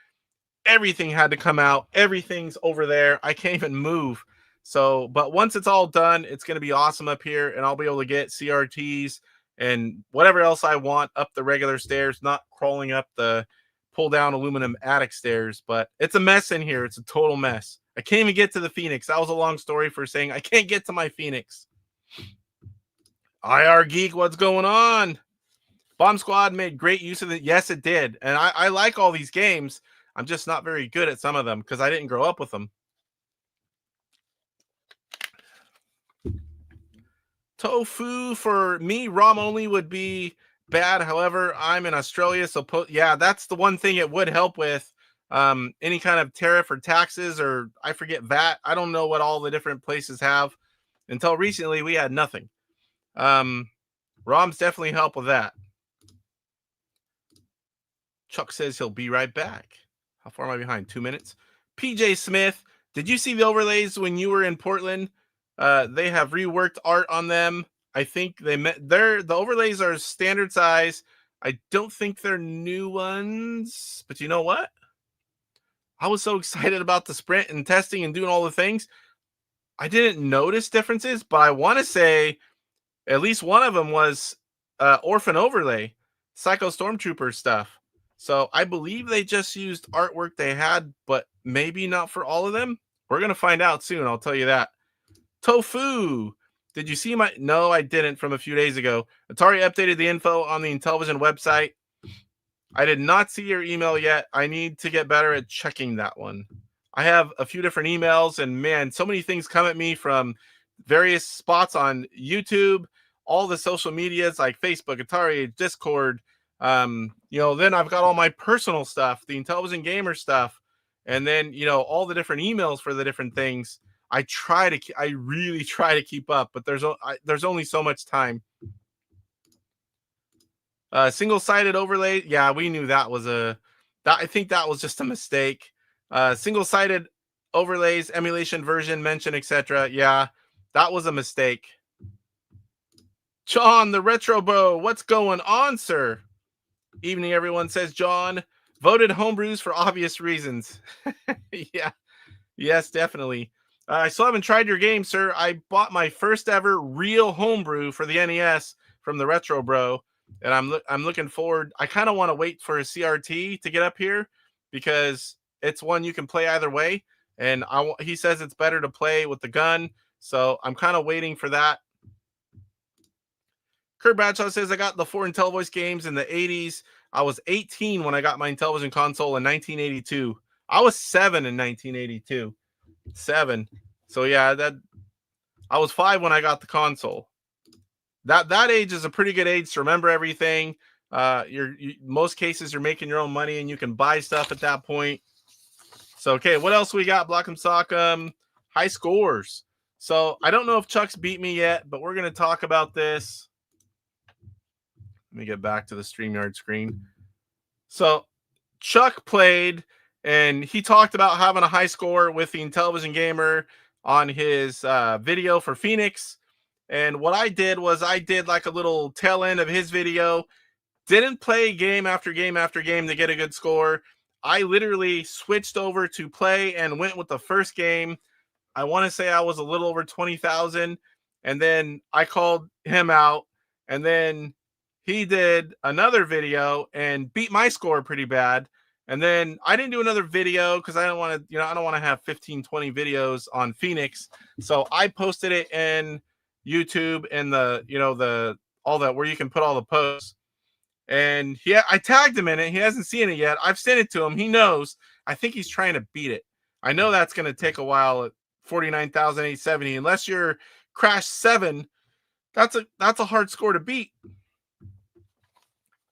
Everything had to come out. Everything's over there. I can't even move. So, but once it's all done, it's going to be awesome up here, and I'll be able to get CRTs and whatever else I want up the regular stairs, not crawling up the pull-down aluminum attic stairs. But it's a mess in here. It's a total mess. I can't even get to the Phoenix. That was a long story for saying I can't get to my Phoenix. IR Geek, what's going on? Bomb Squad made great use of it. Yes, it did. And I like all these games. I'm just not very good at some of them because I didn't grow up with them. Tofu, for me, ROM only would be bad. However, I'm in Australia, so yeah, that's the one thing it would help with. Any kind of tariff or taxes, or I forget VAT. I don't know what all the different places have. Until recently, we had nothing. ROMs definitely help with that. Chuck says he'll be right back. How far am I behind? 2 minutes. PJ Smith, did you see the overlays when you were in Portland? They have reworked art on them. I think the overlays are standard size. I don't think they're new ones, but you know what? I was so excited about the sprint and testing and doing all the things. I didn't notice differences, but I want to say at least one of them was Orphan Overlay, Psycho Stormtrooper stuff. So I believe they just used artwork they had, but maybe not for all of them. We're going to find out soon. I'll tell you that. Tofu, did you see my... No, I didn't, from a few days ago. Atari updated the info on the Intellivision website. I did not see your email yet. I need to get better at checking that one. I have a few different emails, and man, so many things come at me from various spots on YouTube, all the social medias like Facebook, Atari, Discord. Then I've got all my personal stuff, the Intellivision Gamer stuff, and then, all the different emails for the different things. I really try to keep up, but there's only so much time. Single-sided overlay. Yeah, we knew that was I think that was just a mistake. Single-sided overlays, emulation version, mention, etc. Yeah, that was a mistake. John, the Retro Bro, what's going on, sir? Evening, everyone, says John. Voted homebrews for obvious reasons. Yeah. Yes, definitely. I still haven't tried your game, sir. I bought my first ever real homebrew for the NES from the Retro Bro, and I'm looking forward. I kind of want to wait for a CRT to get up here because it's one you can play either way, and he says it's better to play with the gun, so I'm kind of waiting for that. Kurt Bradshaw says, I got the 4 IntelliVoice games in the 80s. I was 18 when I got my Intellivision console in 1982. I was 7 in 1982. 7. So yeah, I was 5 when I got the console. That age is a pretty good age to remember everything. Most cases you're making your own money and you can buy stuff at that point. So, okay, what else we got? Block'em Sock'em, high scores. So, I don't know if Chuck's beat me yet, but we're going to talk about this. Let me get back to the StreamYard screen. So, Chuck played, and he talked about having a high score with the Intellivision Gamer on his video for Phoenix. And what I did was I did like a little tail end of his video. Didn't play game after game after game to get a good score. I literally switched over to play and went with the first game. I want to say I was a little over 20,000. And then I called him out. And then he did another video and beat my score pretty bad. And then I didn't do another video because I don't want to, I don't want to have 15, 20 videos on Phoenix. So I posted it in YouTube and all that where you can put all the posts. And I tagged him in it. He hasn't seen it yet. I've sent it to him. He knows. I think he's trying to beat it. I know that's going to take a while at 49,870. Unless you're Crash 7, that's a hard score to beat.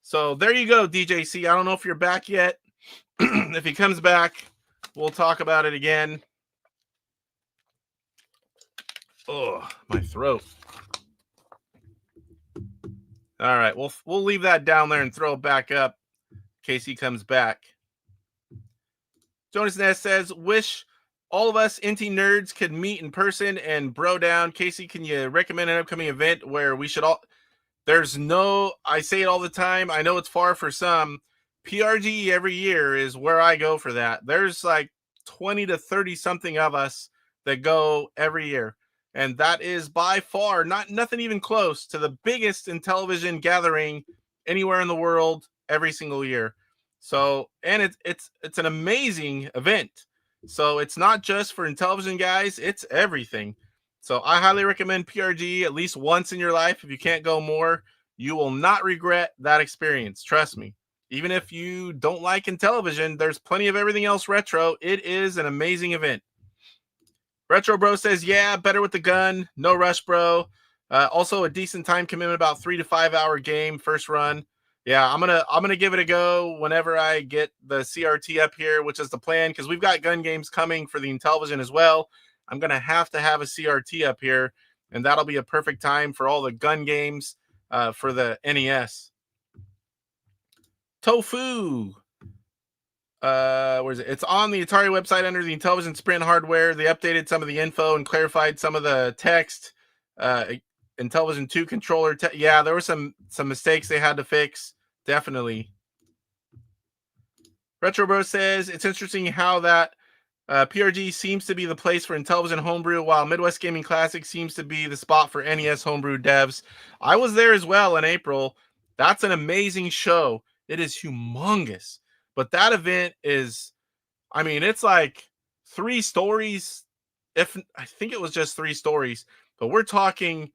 So there you go, DJC. I don't know if you're back yet. If he comes back, we'll talk about it again. Oh, my throat. All right, we'll leave that down there and throw it back up in case he comes back. Jonas Ness says, wish all of us Inty nerds could meet in person and bro down. Casey, can you recommend an upcoming event where we should all... I say it all the time. I know it's far for some. PRGE every year is where I go for that. There's like 20 to 30 something of us that go every year. And that is by far nothing even close to the biggest Intellivision gathering anywhere in the world every single year. So, and it's an amazing event. So it's not just for Intellivision guys, it's everything. So I highly recommend PRGE at least once in your life. If you can't go more, you will not regret that experience. Trust me. Even if you don't like Intellivision, there's plenty of everything else retro. It is an amazing event. Retro Bro says, yeah, better with the gun. No rush, bro. Also a decent time commitment, about 3 to 5 hour game, first run. Yeah, I'm gonna give it a go whenever I get the CRT up here, which is the plan, because we've got gun games coming for the Intellivision as well. I'm gonna have to have a CRT up here, and that'll be a perfect time for all the gun games for the NES. Tofu. Where is it? It's on the Atari website under the Intellivision Sprint hardware. They updated some of the info and clarified some of the text. Intellivision 2 controller. Yeah, there were some mistakes they had to fix. Definitely. Retro Bro says it's interesting how that PRG seems to be the place for Intellivision homebrew, while Midwest Gaming Classic seems to be the spot for NES homebrew devs. I was there as well in April. That's an amazing show. It is humongous. But that event is, I mean, it's like 3 stories. I think it was just 3 stories, but we're talking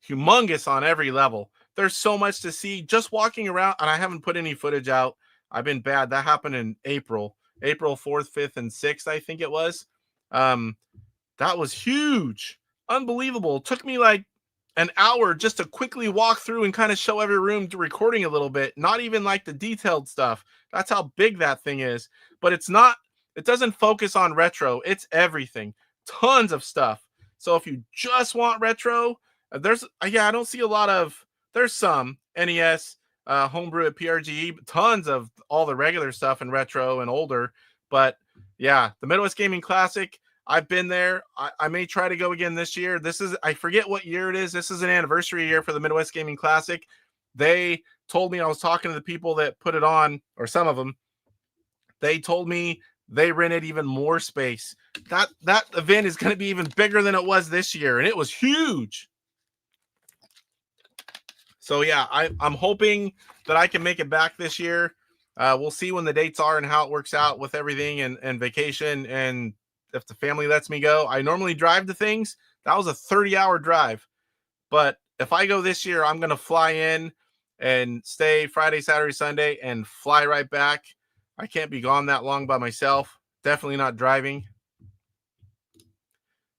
humongous on every level. There's so much to see just walking around, and I haven't put any footage out. I've been bad. That happened in April 4th, 5th, and 6th, I think it was. That was huge. Unbelievable. It took me like an hour just to quickly walk through and kind of show every room to recording a little bit. Not even like the detailed stuff. That's how big that thing is. But it doesn't focus on retro. It's everything. Tons of stuff. So if you just want retro, I don't see a lot of, there's some NES, homebrew at PRGE, tons of all the regular stuff in retro and older. But yeah, the Midwest Gaming Classic, I've been there. I may try to go again this year. I forget what year it is. This is an anniversary year for the Midwest Gaming Classic. They told me, I was talking to the people that put it on, or some of them, they told me they rented even more space. That event is going to be even bigger than it was this year, and it was huge. So yeah, I'm hoping that I can make it back this year. We'll see when the dates are and how it works out with everything and vacation, and if the family lets me go. I normally drive to things. That was a 30-hour drive. But if I go this year, I'm going to fly in and stay Friday, Saturday, Sunday, and fly right back. I can't be gone that long by myself. Definitely not driving.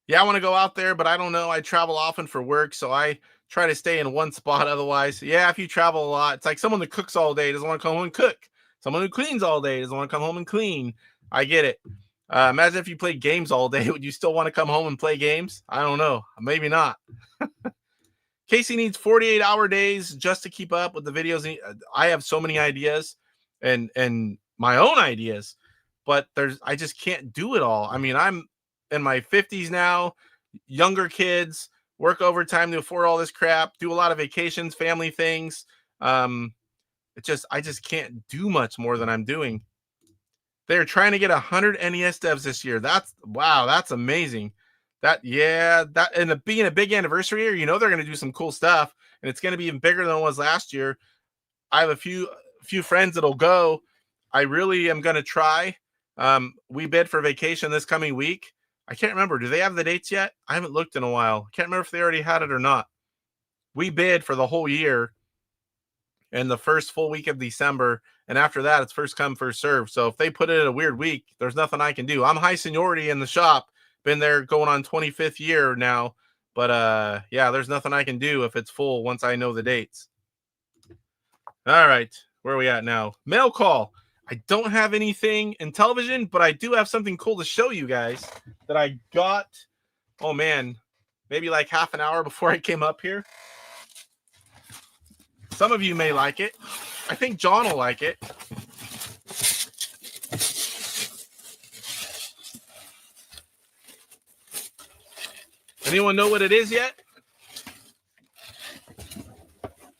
Yeah, I want to go out there, but I don't know. I travel often for work, so I try to stay in one spot otherwise. Yeah, if you travel a lot, it's like someone that cooks all day doesn't want to come home and cook. Someone who cleans all day doesn't want to come home and clean. I get it. Imagine if you played games all day. Would you still want to come home and play games? I don't know. Maybe not. Casey needs 48-hour days just to keep up with the videos. I have so many ideas and my own ideas, but I just can't do it all. I mean, I'm in my 50s now, younger kids, work overtime to afford all this crap, do a lot of vacations, family things. I just can't do much more than I'm doing. They're trying to get 100 NES devs this year. That's amazing. And being a big anniversary year, they're going to do some cool stuff, and it's going to be even bigger than it was last year. I have a few friends that'll go. I really am going to try. We bid for vacation this coming week. I can't remember. Do they have the dates yet? I haven't looked in a while. I can't remember if they already had it or not. We bid for the whole year and the first full week of December. And after that, it's first come, first serve. So if they put it in a weird week, there's nothing I can do. I'm high seniority in the shop. Been there going on 25th year now. But there's nothing I can do if it's full once I know the dates. All right. Where are we at now? Mail call. I don't have anything in television, but I do have something cool to show you guys that I got. Oh, man. Maybe like half an hour before I came up here. Some of you may like it. I think John will like it. Anyone know what it is yet?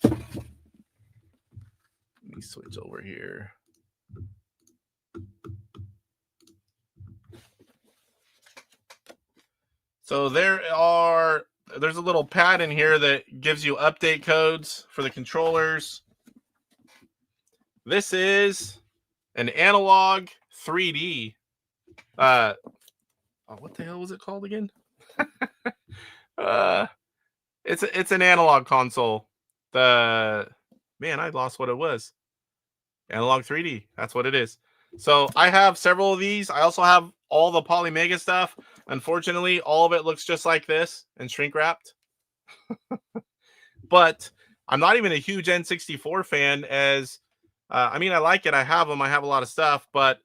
Let me switch over here. So there's a little pad in here that gives you update codes for the controllers. This is an analog 3D. What the hell was it called again? It's an analog console. I lost what it was. Analog 3D. That's what it is. So I have several of these. I also have all the Polymega stuff. Unfortunately, all of it looks just like this and shrink wrapped. But I'm not even a huge N64 fan I like it. I have them. I have a lot of stuff, but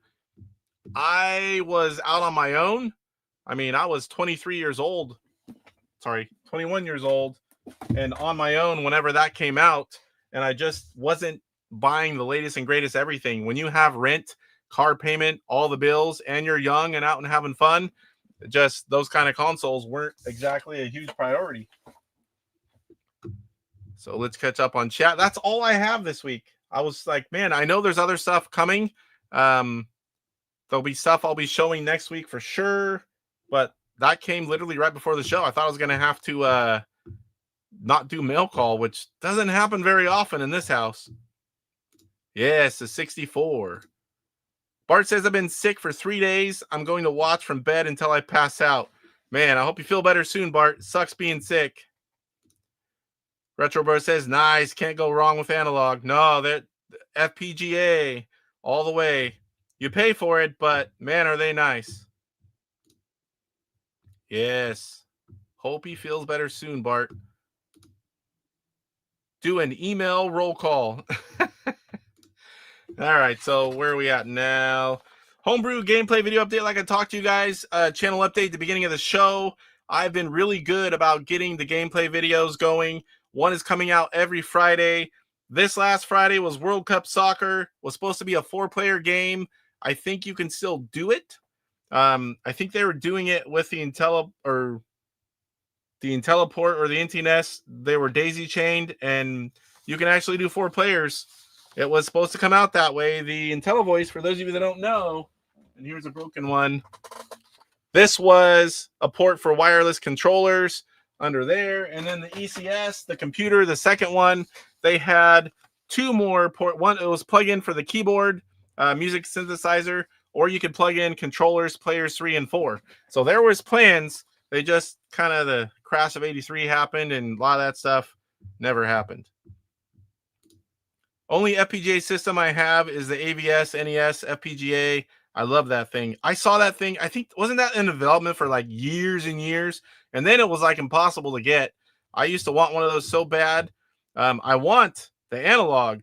I was out on my own. I was 21 years old, and on my own whenever that came out, and I just wasn't buying the latest and greatest everything. When you have rent, car payment, all the bills, and you're young and out and having fun, just those kind of consoles weren't exactly a huge priority. So let's catch up on chat. That's all I have this week. I was like, man, I know there's other stuff coming. There'll be stuff I'll be showing next week for sure, but that came literally right before the show. I thought I was going to have to not do mail call, which doesn't happen very often in this house. Yes, a 64. Bart says, I've been sick for 3 days. I'm going to watch from bed until I pass out. Man, I hope you feel better soon, Bart. Sucks being sick. Retro Bro says, nice. Can't go wrong with analog. No, that FPGA all the way. You pay for it, but man, are they nice. Yes. Hope he feels better soon, Bart. Do an email roll call. All right, so where are we at now? Homebrew gameplay video update. Like I talked to you guys, channel update at the beginning of the show. I've been really good about getting the gameplay videos going. One is coming out every Friday. This last Friday was World Cup Soccer. Was supposed to be a 4-player game. I think you can still do it. I think they were doing it with the Intelliport or the IntyNES. They were daisy chained, and you can actually do 4 players. It was supposed to come out that way. The IntelliVoice, for those of you that don't know, and here's a broken one. This was a port for wireless controllers under there. And then the ECS, the computer, the second one, they had 2 more port. One, it was plug in for the keyboard, music synthesizer, or you could plug in controllers, players 3 and 4. So there was plans. They just kind of, the crash of 83 happened, and a lot of that stuff never happened. Only FPGA system I have is the AVS NES FPGA. I love that thing. I saw that thing. I think, wasn't that in development for like years and years? And then it was like impossible to get. I used to want one of those so bad. I want the analog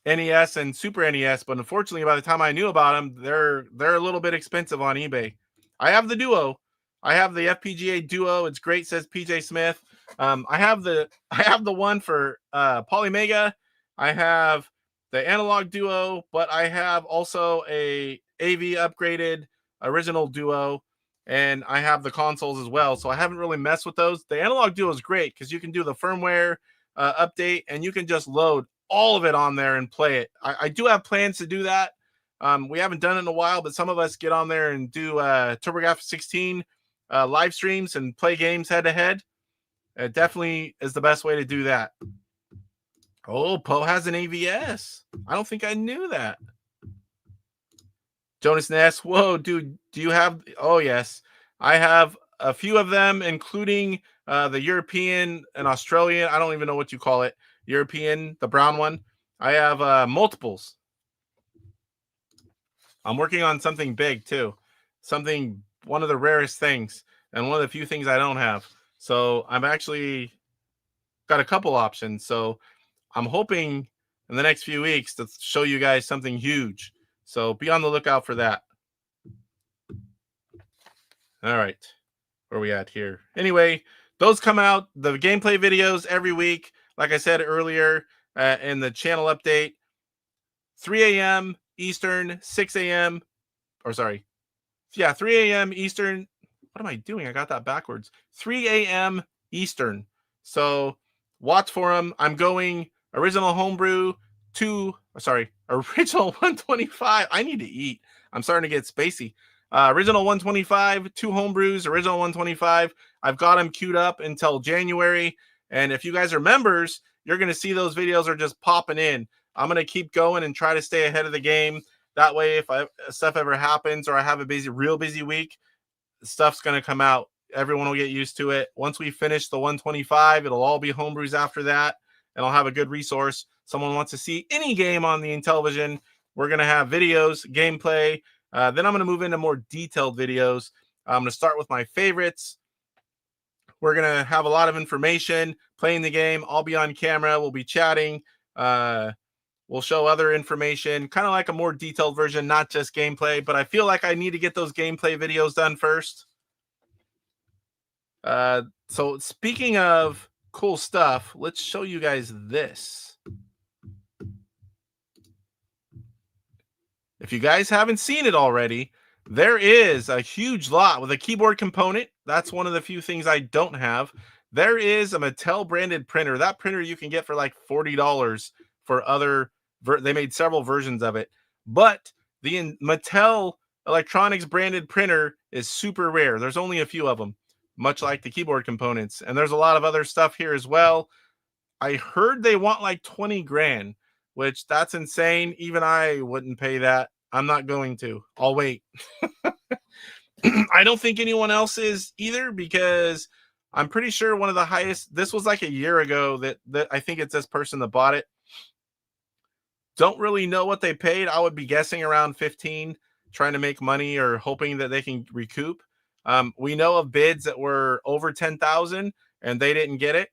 NES and Super NES, but unfortunately, by the time I knew about them, they're a little bit expensive on eBay. I have the Duo. I have the FPGA Duo. It's great, says PJ Smith. I have the one for Polymega. I have the Analog Duo, but I have also a AV upgraded original Duo, and I have the consoles as well. So I haven't really messed with those. The Analog Duo is great because you can do the firmware update, and you can just load all of it on there and play it. I do have plans to do that. We haven't done it in a while, but some of us get on there and do TurboGrafx 16 live streams and play games head to head. It definitely is the best way to do that. Oh, Poe has an AVS. I don't think I knew that. Jonas Ness. Whoa, dude. Do you have? Oh, yes. I have a few of them, including the European and Australian. I don't even know what you call it. European, the brown one. I have multiples. I'm working on something big too. One of the rarest things, and one of the few things I don't have. So I'm actually got a couple options. So I'm hoping in the next few weeks to show you guys something huge. So be on the lookout for that. All right. Where are we at here? Anyway, those come out, the gameplay videos every week. Like I said earlier in the channel update, 3 a.m. Eastern, 6 a.m. or sorry. Yeah, 3 a.m. Eastern. What am I doing? I got that backwards. 3 a.m. Eastern. So watch for them. I'm going original homebrew original 125. I need to eat. I'm starting to get spacey. Original 125, 2 homebrews, original 125. I've got them queued up until January. And if you guys are members, you're going to see those videos are just popping in. I'm going to keep going and try to stay ahead of the game. That way, if stuff ever happens or I have a real busy week, stuff's going to come out. Everyone will get used to it. Once we finish the 125, it'll all be homebrews after that, and I'll have a good resource. Someone wants to see any game on the Intellivision, we're going to have videos, gameplay. Then I'm going to move into more detailed videos. I'm going to start with my favorites. We're going to have a lot of information, playing the game. I'll be on camera. We'll be chatting. We'll show other information, kind of like a more detailed version, not just gameplay, but I feel like I need to get those gameplay videos done first. So speaking of cool stuff, let's show you guys this. If you guys haven't seen it already, there is a huge lot with a keyboard component. That's one of the few things I don't have. There is a Mattel branded printer. That printer you can get for like $40 for other. They made several versions of it, but the Mattel Electronics branded printer is super rare. There's only a few of them, much like the keyboard components. And there's a lot of other stuff here as well. I heard they want like 20 grand, which that's insane. Even I wouldn't pay that. I'm not going to. I'll wait. I don't think anyone else is either, because I'm pretty sure one of the highest, this was like a year ago that I think it's this person that bought it. Don't really know what they paid. I would be guessing around 15, trying to make money or hoping that they can recoup. We know of bids that were over 10,000 and they didn't get it.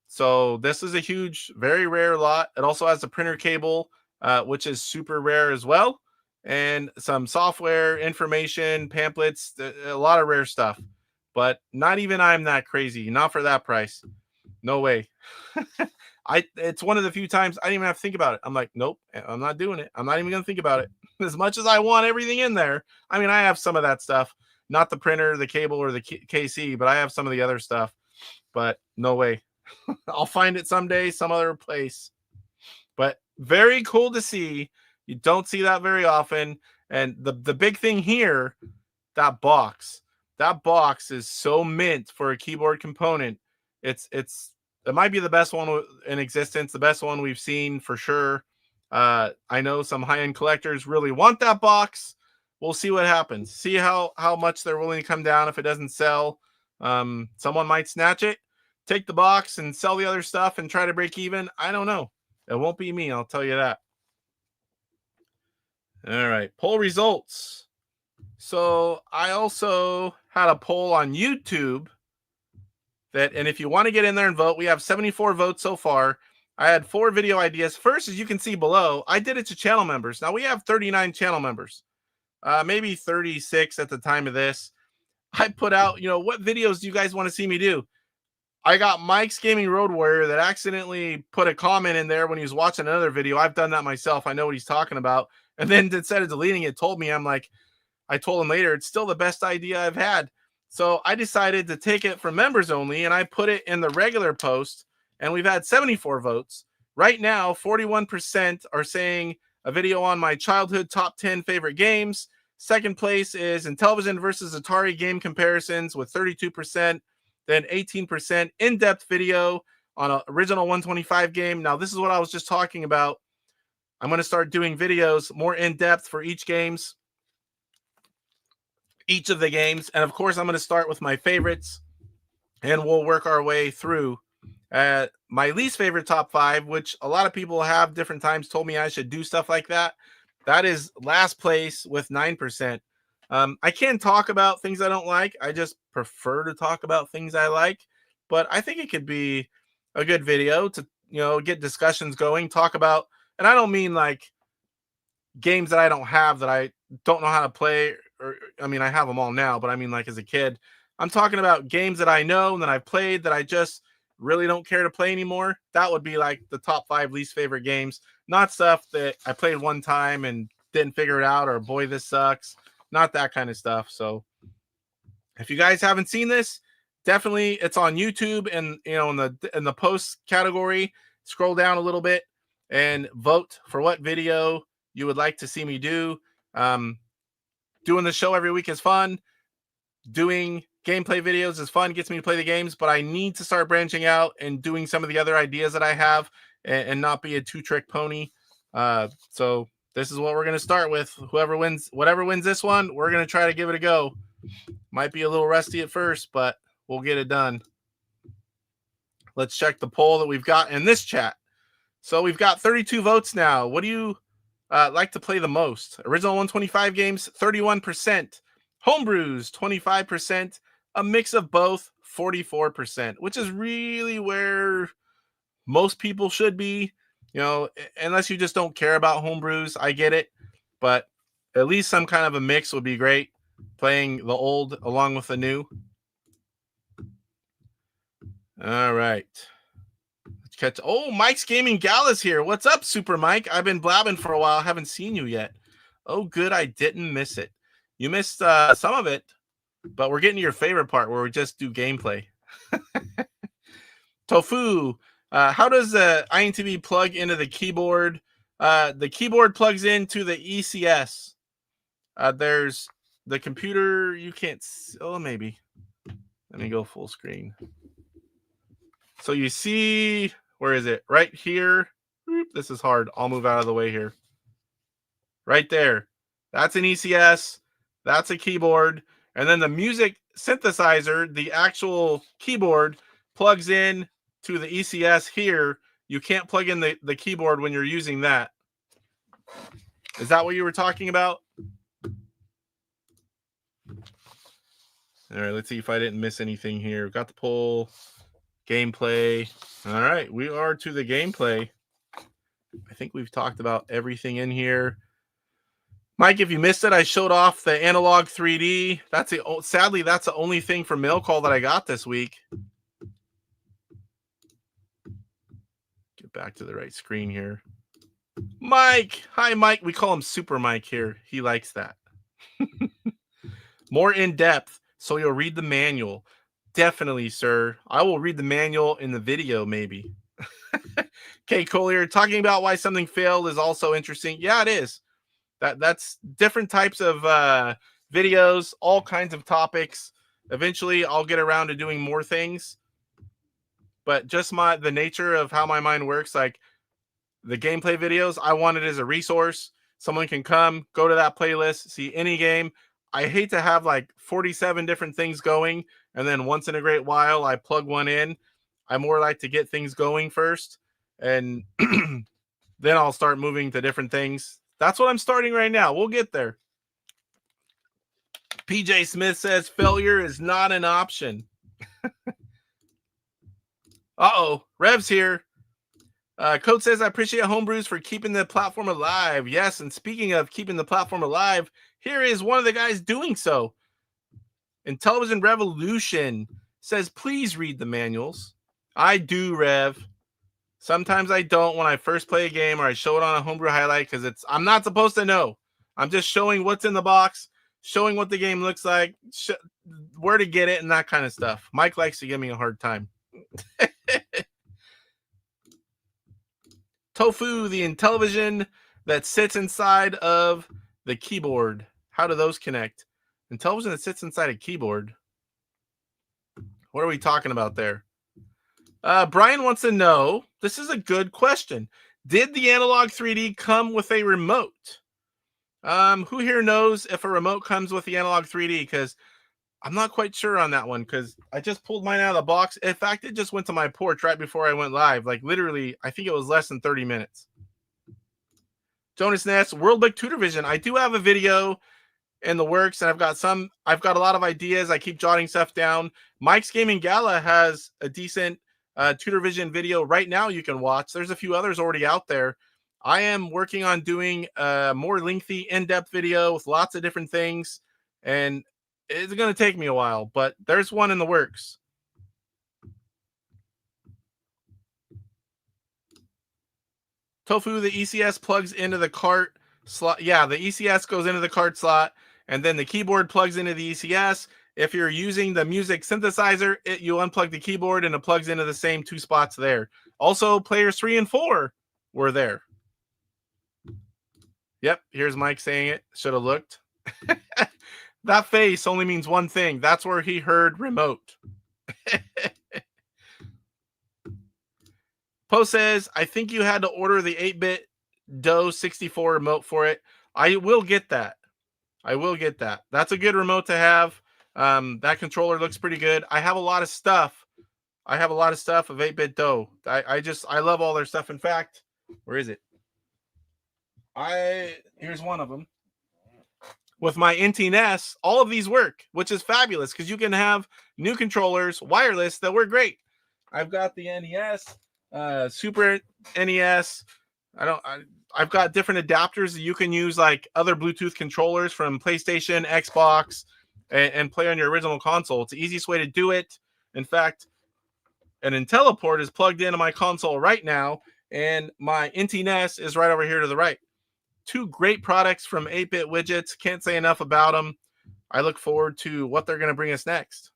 So this is a huge, very rare lot. It also has a printer cable, which is super rare as well. And some software information, pamphlets, a lot of rare stuff. But not even I'm that crazy. Not for that price. No way. It's one of the few times I didn't even have to think about it. I'm like, nope, I'm not doing it. I'm not even going to think about it. As much as I want everything in there. I mean, I have some of that stuff, not the printer, the cable, or the KC, but I have some of the other stuff. But no way. I'll find it someday, some other place. But very cool to see. You don't see that very often. And the big thing here, that box. That box is so mint for a keyboard component. It might be the best one in existence, the best one we've seen for sure. I know some high-end collectors really want that box. We'll see what happens. See how much they're willing to come down if it doesn't sell. Someone might snatch it, take the box, and sell the other stuff and try to break even. I don't know. It won't be me, I'll tell you that. All right, poll results. So I also had a poll on YouTube. And if you want to get in there and vote, we have 74 votes so far. I had 4 video ideas. First, as you can see below, I did it to channel members. Now we have 39 channel members, maybe 36 at the time of this. I put out, what videos do you guys want to see me do? I got Mike's Gaming Road Warrior that accidentally put a comment in there when he was watching another video. I've done that myself. I know what he's talking about. And then instead of deleting it, told me, I told him later, it's still the best idea I've had. So I decided to take it from members only, and I put it in the regular post, and we've had 74 votes. Right now, 41% are saying a video on my childhood top 10 favorite games. Second place is Intellivision versus Atari game comparisons with 32%. Then 18% in-depth video on an original 125 game. Now, this is what I was just talking about. I'm going to start doing videos more in-depth for each of the games. And, of course, I'm going to start with my favorites, and we'll work our way through my least favorite top 5, which a lot of people have different times told me I should do stuff like that. That is last place with 9%. I can talk about things I don't like. I just prefer to talk about things I like, but I think it could be a good video to, get discussions going, talk about, and I don't mean like games that I don't have that I don't know how to play, or, I have them all now, but I mean like as a kid, I'm talking about games that I know and that I've played that I just really don't care to play anymore. That would be like the top 5 least favorite games, not stuff that I played one time and didn't figure it out, or boy, this sucks. Not that kind of stuff. So if you guys haven't seen this, definitely it's on YouTube, and in the post category, scroll down a little bit and vote for what video you would like to see me do. Doing the show every week is fun. Doing gameplay videos is fun, gets me to play the games, but I need to start branching out and doing some of the other ideas that I have, and not be a 2-trick pony. So this is what we're going to start with. Whatever wins this one, we're going to try to give it a go. Might be a little rusty at first, but we'll get it done. Let's check the poll that we've got in this chat. So we've got 32 votes now. What do you like to play the most? Original 125 games, 31%. Homebrews, 25%. A mix of both, 44%, which is really where most people should be. Unless you just don't care about homebrews, I get it. But at least some kind of a mix would be great. Playing the old along with the new. All right. Let's catch. Oh, Mike's Gaming Gala's here. What's up, Super Mike? I've been blabbing for a while. Haven't seen you yet. Oh, good. I didn't miss it. You missed some of it, but we're getting to your favorite part where we just do gameplay. Tofu. How does the INTV plug into the keyboard? The keyboard plugs into the ECS. There's the computer. You can't. Oh, maybe. Let me go full screen. So you see, where is it? Right here. This is hard. I'll move out of the way here. Right there. That's an ECS. That's a keyboard. And then the music synthesizer, the actual keyboard, plugs in to the ECS here. You can't plug in the keyboard when you're using that. Is that what you were talking about? All right, let's see if I didn't miss anything here. Got the poll, gameplay. All right, we are to the gameplay. I think we've talked about everything in here. Mike, if you missed it, I showed off the analog 3D. Sadly, that's the only thing for mail call that I got this week. Get back to the right screen here. Mike. Hi, Mike. We call him Super Mike here. He likes that. More in-depth, so you'll read the manual. Definitely, sir. I will read the manual in the video, maybe. Okay, Collier, talking about why something failed is also interesting. Yeah, it is. That's different types of videos, all kinds of topics. Eventually, I'll get around to doing more things. But just the nature of how my mind works, like the gameplay videos, I want it as a resource. Someone can come, go to that playlist, see any game. I hate to have like 47 different things going, and then once in a great while, I plug one in. I more like to get things going first, and then I'll start moving to different things. That's what I'm starting right now. We'll get there. PJ Smith says failure is not an option. Uh-oh. Rev's here. Code says, I appreciate Homebrews for keeping the platform alive. Yes, and speaking of keeping the platform alive, here is one of the guys doing so. Intellivision Revolution says, please read the manuals. I do, Rev. Sometimes I don't when I first play a game or I show it on a Homebrew Highlight because I'm not supposed to know. I'm just showing what's in the box, showing what the game looks like, where to get it, and that kind of stuff. Mike likes to give me a hard time. Tofu, the Intellivision that sits inside of the keyboard. How do those connect? Intellivision that sits inside a keyboard. What are we talking about there? Brian wants to know, this is a good question. Did the Analog 3D come with a remote? Who here knows if a remote comes with the Analog 3D? Because I'm not quite sure on that one because I just pulled mine out of the box. In fact, it just went to my porch right before I went live. Like literally, I think it was less than 30 minutes. Jonas Ness, World Book Tutor Vision. I do have a video in the works, and I've got a lot of ideas. I keep jotting stuff down. Mike's Gaming Gala has a decent Tutor Vision video right now you can watch. There's a few others already out there. I am working on doing a more lengthy, in-depth video with lots of different things, and it's going to take me a while, but there's one in the works. Tofu, the ECS plugs into the cart slot. Yeah, the ECS goes into the cart slot, and then the keyboard plugs into the ECS. If you're using the music synthesizer, you unplug the keyboard, and it plugs into the same two spots there. Also, players 3 and 4 were there. Yep, here's Mike saying it. Should have looked. That face only means one thing. That's where he heard remote. Poe says, I think you had to order the 8-bit DOE 64 remote for it. I will get that. I will get that. That's a good remote to have. That controller looks pretty good. I have a lot of stuff. I have a lot of stuff of 8-bit DOE. I love all their stuff. In fact, where is it? Here's one of them. With my INTYNES, all of these work, which is fabulous because you can have new controllers, wireless, that work great. I've got the NES, Super NES. I've got different adapters that you can use, like other Bluetooth controllers from PlayStation, Xbox, and play on your original console. It's the easiest way to do it. In fact, an IntelliPort is plugged into my console right now, and my INTYNES is right over here to the right. Two great products from 8-bit Widgets. Can't say enough about them. I look forward to what they're going to bring us next.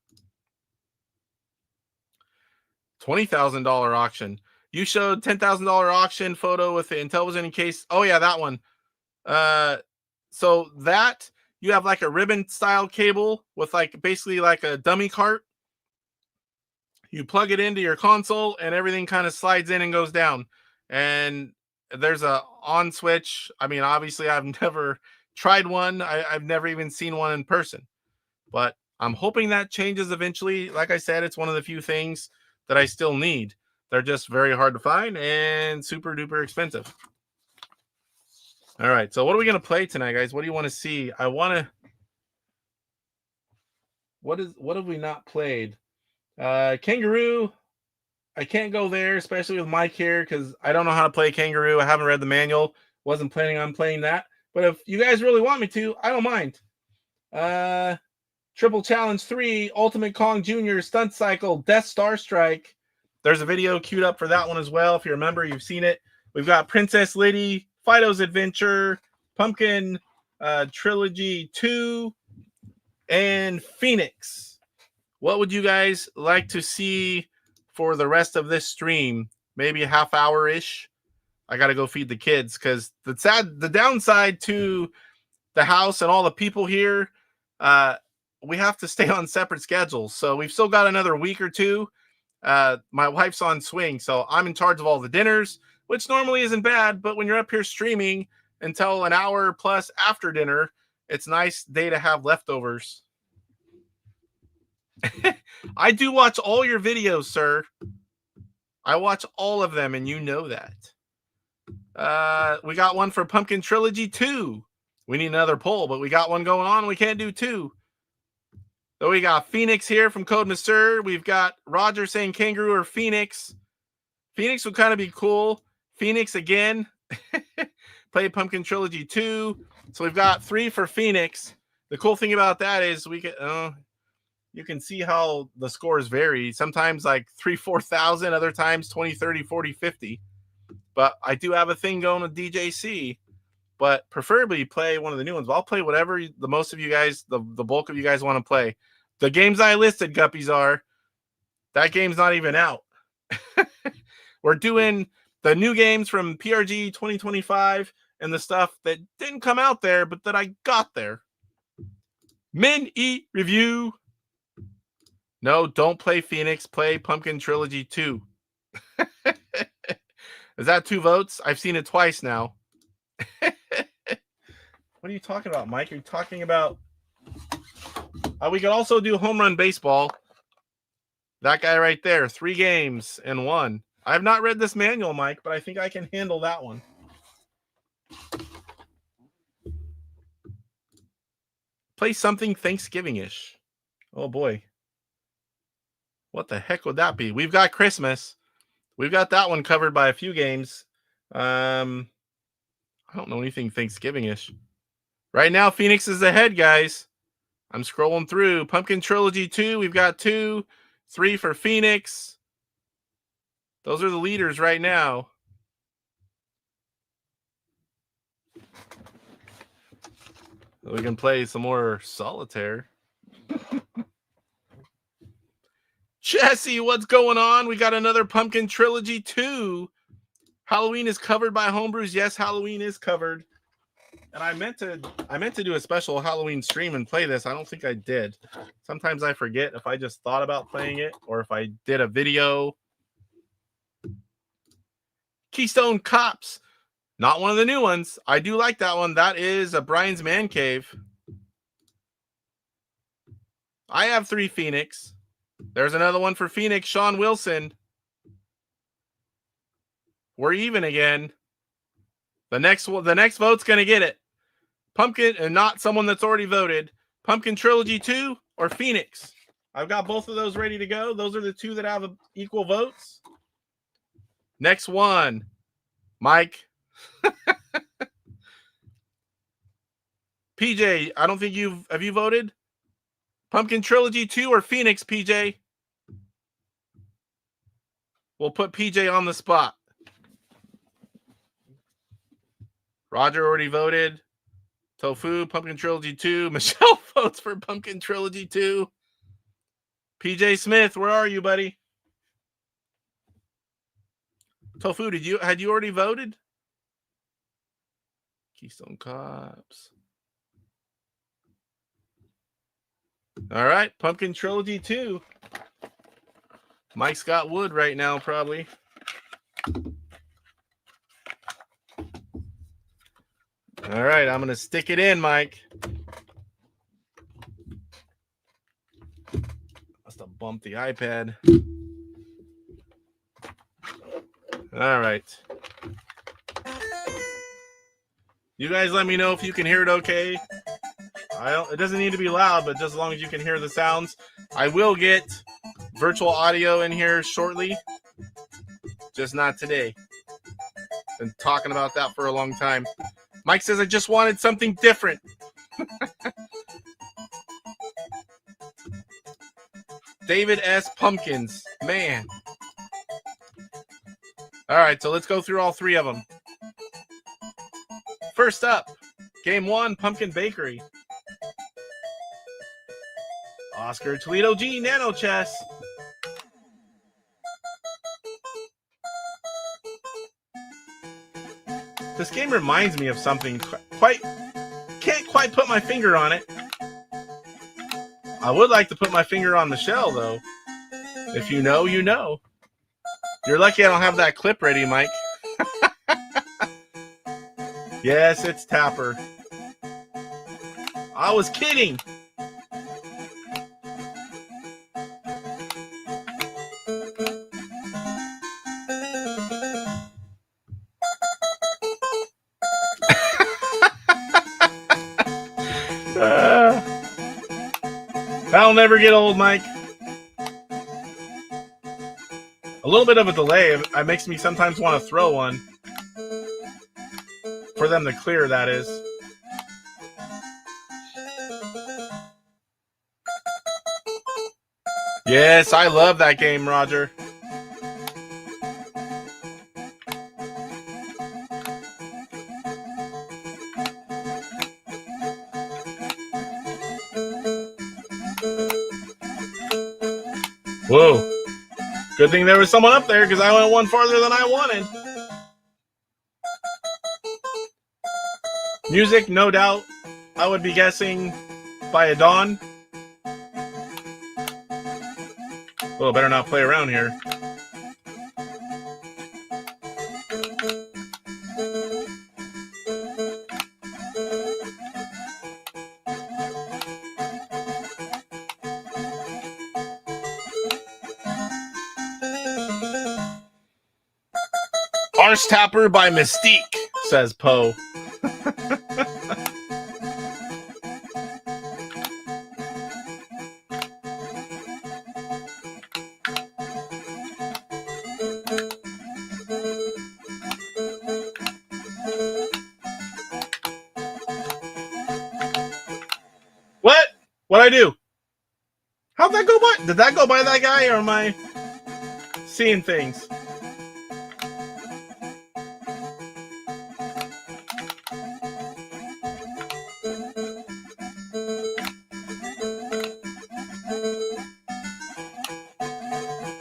$20,000 auction. You showed $10,000 auction photo with the Intellivision case. Oh yeah, that one. So that you have like a ribbon style cable with like basically like a dummy cart. You plug it into your console and everything kind of slides in and goes down. And there's a on switch. I mean, obviously I've never tried one. I've never even seen one in person, but I'm hoping that changes eventually. Like I said, it's one of the few things that I still need. They're just very hard to find and super duper expensive. All right. So what are we going to play tonight, guys? What do you want to see? What have we not played? Kangaroo. I can't go there, especially with Mike here, because I don't know how to play Kangaroo. I haven't read the manual. Wasn't planning on playing that. But if you guys really want me to, I don't mind. Triple Challenge 3, Ultimate Kong Jr., Stunt Cycle, Death Star Strike. There's a video queued up for that one as well. If you remember, you've seen it. We've got Princess Liddy, Fido's Adventure, Pumpkin Trilogy 2, and Phoenix. What would you guys like to see for the rest of this stream? Maybe a half hour-ish. I got to go feed the kids because the downside to the house and all the people here, we have to stay on separate schedules. So we've still got another week or two. My wife's on swing, so I'm in charge of all the dinners, which normally isn't bad. But when you're up here streaming until an hour plus after dinner, it's a nice day to have leftovers. I do watch all your videos, sir. I watch all of them, and you know that. We got one for Pumpkin Trilogy 2. We need another poll, but we got one going on. We can't do 2. So we got Phoenix here from Code Master. We've got Roger saying Kangaroo or Phoenix. Phoenix would kind of be cool. Phoenix again. Play Pumpkin Trilogy 2. So we've got 3 for Phoenix. The cool thing about that is we can you can see how the scores vary. Sometimes like 3,000-4,000, other times 20, 30, 40, 50. But I do have a thing going with DJC. But preferably play one of the new ones. But I'll play whatever the most of you guys, the bulk of you guys want to play. The games I listed, Guppies, are that game's not even out. We're doing the new games from PRGE 2025 and the stuff that didn't come out there, but that I got there. Min-E review. No, don't play Phoenix. Play Pumpkin Trilogy 2. Is that 2 votes? I've seen it twice now. What are you talking about, Mike? Are you talking about... we could also do Home Run Baseball. That guy right there. 3 games and 1. I have not read this manual, Mike, but I think I can handle that one. Play something Thanksgiving-ish. Oh, boy. What the heck would that be? We've got Christmas. We've got that one covered by a few games. I don't know anything Thanksgiving-ish. Right now, Phoenix is ahead, guys. I'm scrolling through. Pumpkin Trilogy 2, we've got 2. 3 for Phoenix. Those are the leaders right now. We can play some more Solitaire. Jesse, what's going on? We got another Pumpkin Trilogy 2. Halloween is covered by Homebrews. Yes, Halloween is covered. And I meant to do a special Halloween stream and play this. I don't think I did. Sometimes I forget if I just thought about playing it or if I did a video. Keystone Cops. Not one of the new ones. I do like that one. That is a Brian's Man Cave. I have 3 Phoenix. There's another one for Phoenix. Sean Wilson. We're even again. The next vote's going to get it. Pumpkin, and not someone that's already voted. Pumpkin Trilogy 2 or Phoenix. I've got both of those ready to go. Those are the 2 that have equal votes. Next one. Mike. PJ, I don't think have you voted? Pumpkin Trilogy 2 or Phoenix, PJ? We'll put PJ on the spot. Roger already voted. Tofu, Pumpkin Trilogy 2. Michelle votes for Pumpkin Trilogy 2. PJ Smith, where are you, buddy? Tofu, had you already voted? Keystone Cops. All right, Pumpkin Trilogy 2. Mike's got wood right now, probably. All right, I'm going to stick it in, Mike. Must have bumped the iPad. All right. You guys let me know if you can hear it okay. It doesn't need to be loud, but just as long as you can hear the sounds. I will get virtual audio in here shortly. Just not today. Been talking about that for a long time. Mike says, I just wanted something different. David S. Pumpkins. Man. All right, so let's go through all 3 of them. First up, Game 1, Pumpkin Bakery. Oscar Toledo G, Nano Chess. This game reminds me of something can't quite put my finger on it. I would like to put my finger on the shell, though. If you know, you know. You're lucky I don't have that clip ready, Mike. Yes, it's Tapper. I was kidding. That'll never get old, Mike. A little bit of a delay. It makes me sometimes want to throw one. For them to clear, that is. Yes, I love that game, Roger. Whoa. Good thing there was someone up there because I went one farther than I wanted. Music, no doubt. I would be guessing by a dawn. Oh, better not play around here. Arse Tapper by Mystique, says Poe. What? What'd I do? How'd that go by? Did that go by that guy, or am I seeing things?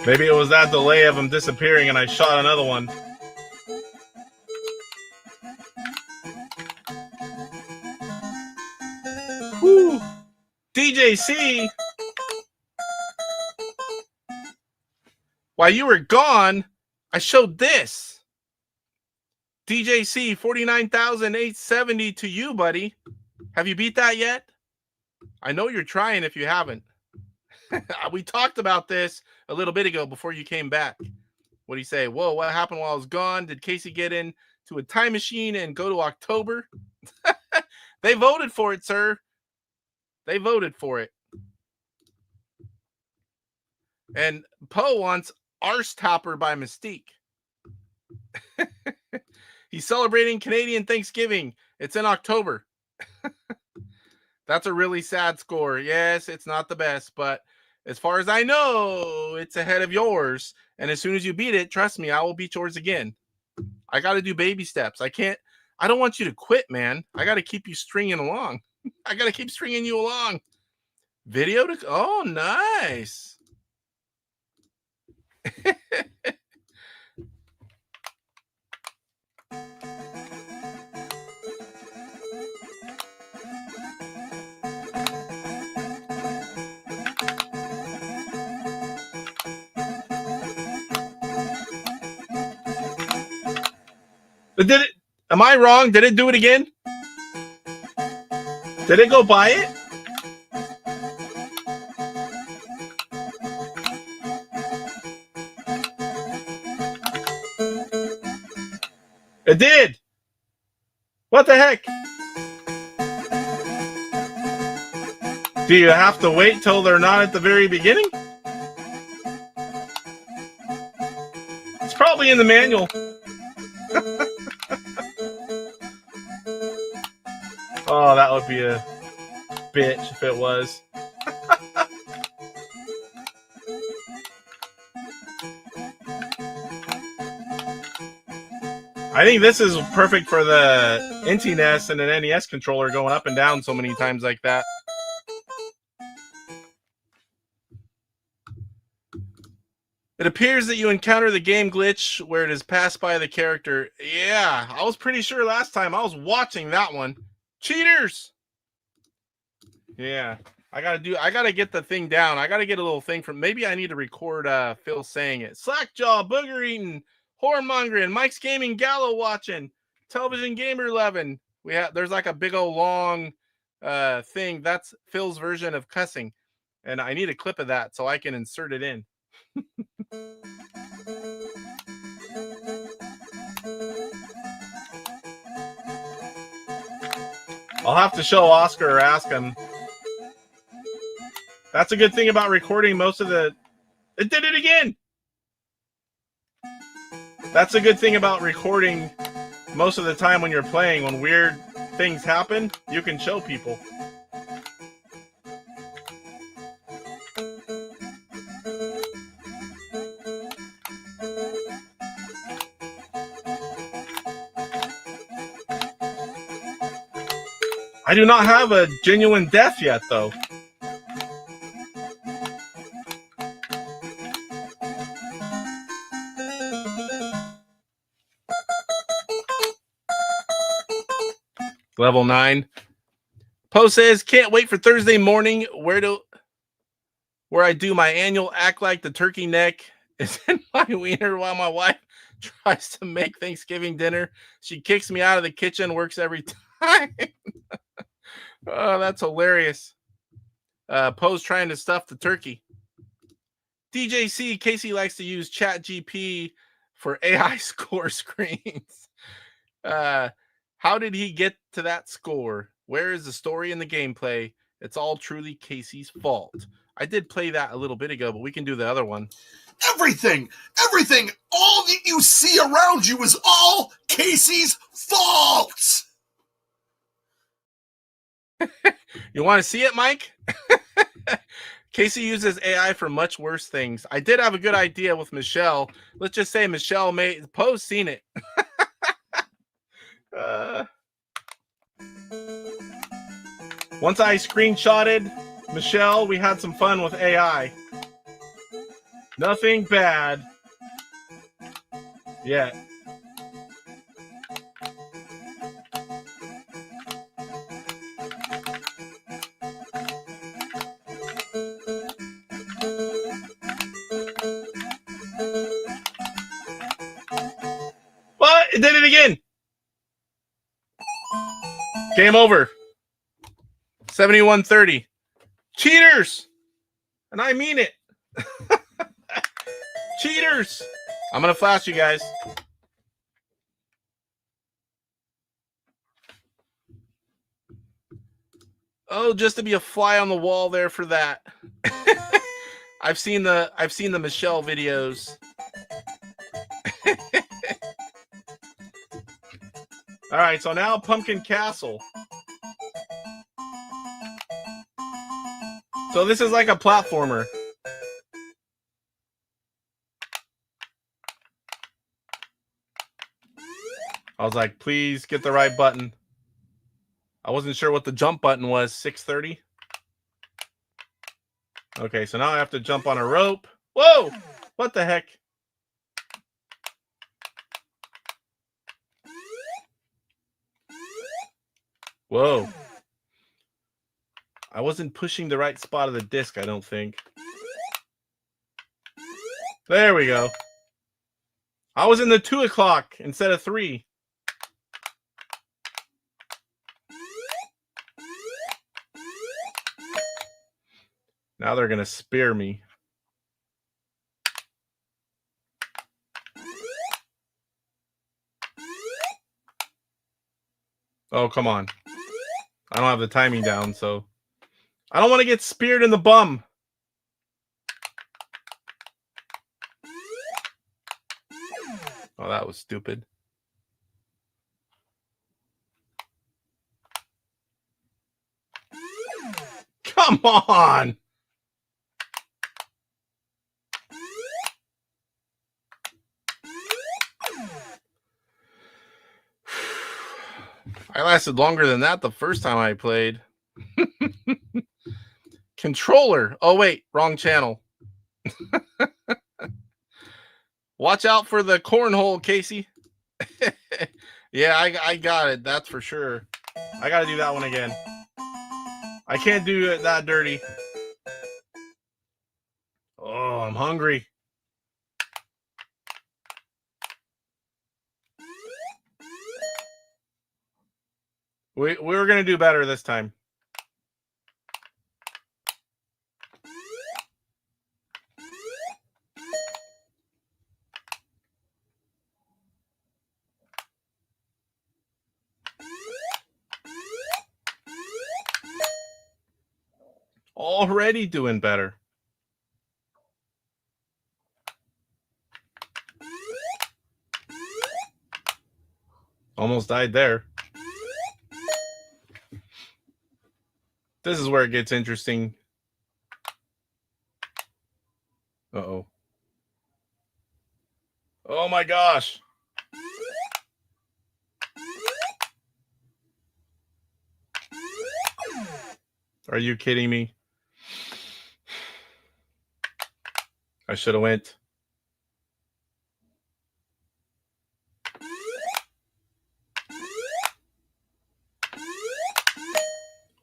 Maybe it was that delay of him disappearing and I shot another one. Whew. DJC, while you were gone, I showed this. DJC, 49,870 to you, buddy. Have you beat that yet? I know you're trying if you haven't. We talked about this a little bit ago before you came back. What do you say? Whoa, what happened while I was gone? Did Casey get into a time machine and go to October? They voted for it, sir. They voted for it. And Poe wants Arse Topper by Mystique. He's celebrating Canadian Thanksgiving. It's in October. That's a really sad score. Yes, it's not the best, but as far as I know, it's ahead of yours. And as soon as you beat it, trust me, I will beat yours again. I got to do baby steps. I don't want you to quit, man. I got to keep you stringing along. I got to keep stringing you along. Video to, oh, nice. But did it? Am I wrong? Did it do it again? Did it go by it? It did. What the heck? Do you have to wait till they're not at the very beginning? It's probably in the manual. Oh, that would be a bitch if it was. I think this is perfect for the INTYNES and an NES controller going up and down so many times like that. It appears that you encounter the game glitch where it is passed by the character. Yeah, I was pretty sure last time. I was watching that one. Cheaters! Yeah, I gotta get the thing down. I gotta get a little thing from, maybe I need to record Phil saying it. Slackjaw, booger eating, whoremongering, Mike's Gaming, Gala watching, Television Gamer 11. There's like a big old long thing. That's Phil's version of cussing. And I need a clip of that so I can insert it in. I'll have to show Oscar or ask him. That's a good thing about recording most of the... It did it again! That's a good thing about recording most of the time when you're playing, when weird things happen, you can show people. I do not have a genuine death yet, though. Level 9. Poe says, can't wait for Thursday morning where I do my annual act like the turkey neck is in my wiener while my wife tries to make Thanksgiving dinner. She kicks me out of the kitchen, works every time. Oh, that's hilarious. Poe's trying to stuff the turkey. DJC, Casey likes to use ChatGPT for AI score screens. How did he get to that score? Where is the story in the gameplay? It's all truly Casey's fault. I did play that a little bit ago, but we can do the other one. Everything, all that you see around you is all Casey's fault. You want to see it, Mike? Casey uses AI for much worse things. I did have a good idea with Michelle. Let's just say Michelle Poe's seen it. Once I screenshotted Michelle, we had some fun with AI. Nothing bad yet. What? It did it again. Game over. 71-30. Cheaters! And I mean it. Cheaters! I'm going to flash you guys. Oh, just to be a fly on the wall there for that. I've seen the Michelle videos. All right, so now Pumpkin Castle. So this is like a platformer. I was like, please get the right button. I wasn't sure what the jump button was. 630. Okay, so now I have to jump on a rope. Whoa! What the heck? Whoa. I wasn't pushing the right spot of the disc, I don't think. There we go. I was in the 2 o'clock instead of 3. Now they're going to spear me. Oh, come on. I don't have the timing down, so I don't want to get speared in the bum. Oh, that was stupid. Come on. I lasted longer than that the first time I played. Controller. Oh, wait. Wrong channel. Watch out for the cornhole, Casey. Yeah, I got it. That's for sure. I got to do that one again. I can't do it that dirty. Oh, I'm hungry. We were going to do better this time. Already doing better. Almost died there. This is where it gets interesting. Uh-oh. Oh my gosh. Are you kidding me? I should have went.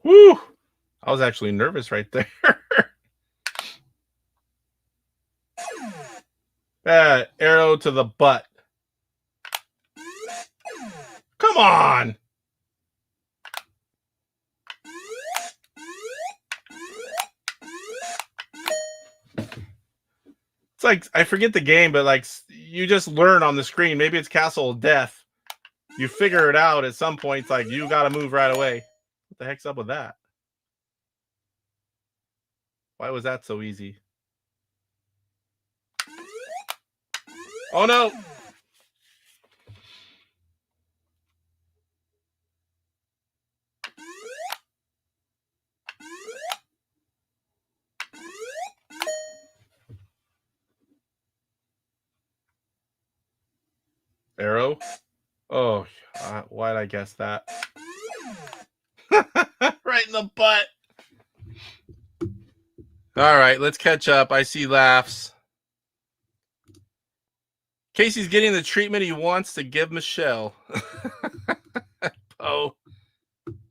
Woo! I was actually nervous right there. Arrow to the butt. Come on! It's like, I forget the game, but like, you just learn on the screen. Maybe it's Castle of Death. You figure it out at some point. It's like, you got to move right away. What the heck's up with that? Why was that so easy? Oh, no. Arrow. Oh, why'd I guess that? Right in the butt. All right, let's catch up. I see laughs. Casey's getting the treatment he wants to give Michelle. Oh,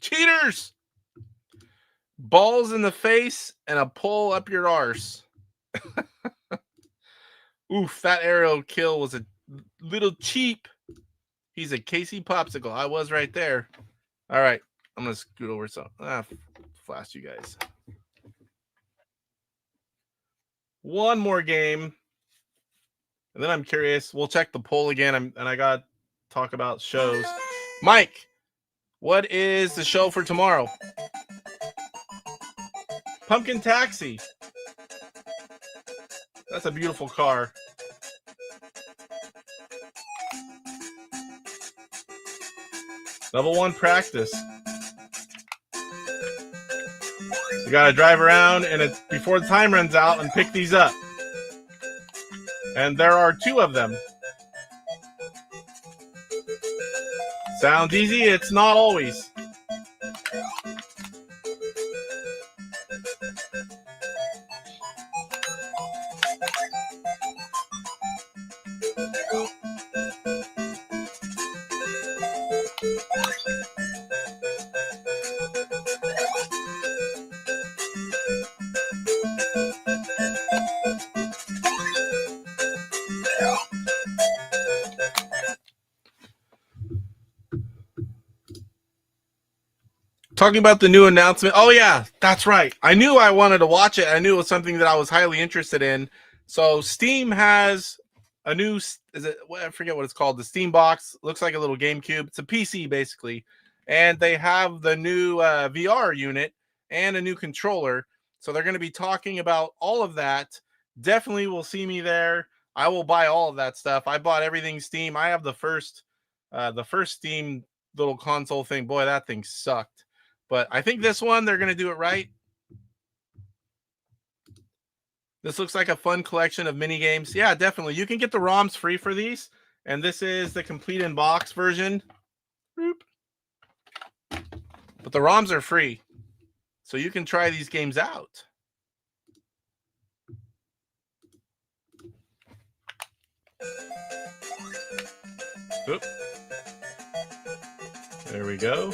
cheaters! Balls in the face and a pull up your arse. Oof, that arrow kill was a little cheap. He's a Casey popsicle. I was right there. All right, I'm going to scoot over some. Flash you guys. One more game. And then I'm curious. We'll check the poll again. And I got to talk about shows. Mike, what is the show for tomorrow? Pumpkin Taxi. That's a beautiful car. Level 1 practice. You got to drive around and it's before the time runs out and pick these up. And there are 2 of them. Sounds easy, it's not always. Talking about the new announcement. Oh, yeah, that's right. I knew I wanted to watch it. I knew it was something that I was highly interested in. So Steam has a new, I forget what it's called, the Steam box. Looks like a little GameCube. It's a PC, basically. And they have the new VR unit and a new controller. So they're going to be talking about all of that. Definitely will see me there. I will buy all of that stuff. I bought everything Steam. I have the first Steam little console thing. Boy, that thing sucked. But I think this one, they're going to do it right. This looks like a fun collection of mini games. Yeah, definitely. You can get the ROMs free for these. And this is the complete in-box version. But the ROMs are free. So you can try these games out. Oop. There we go.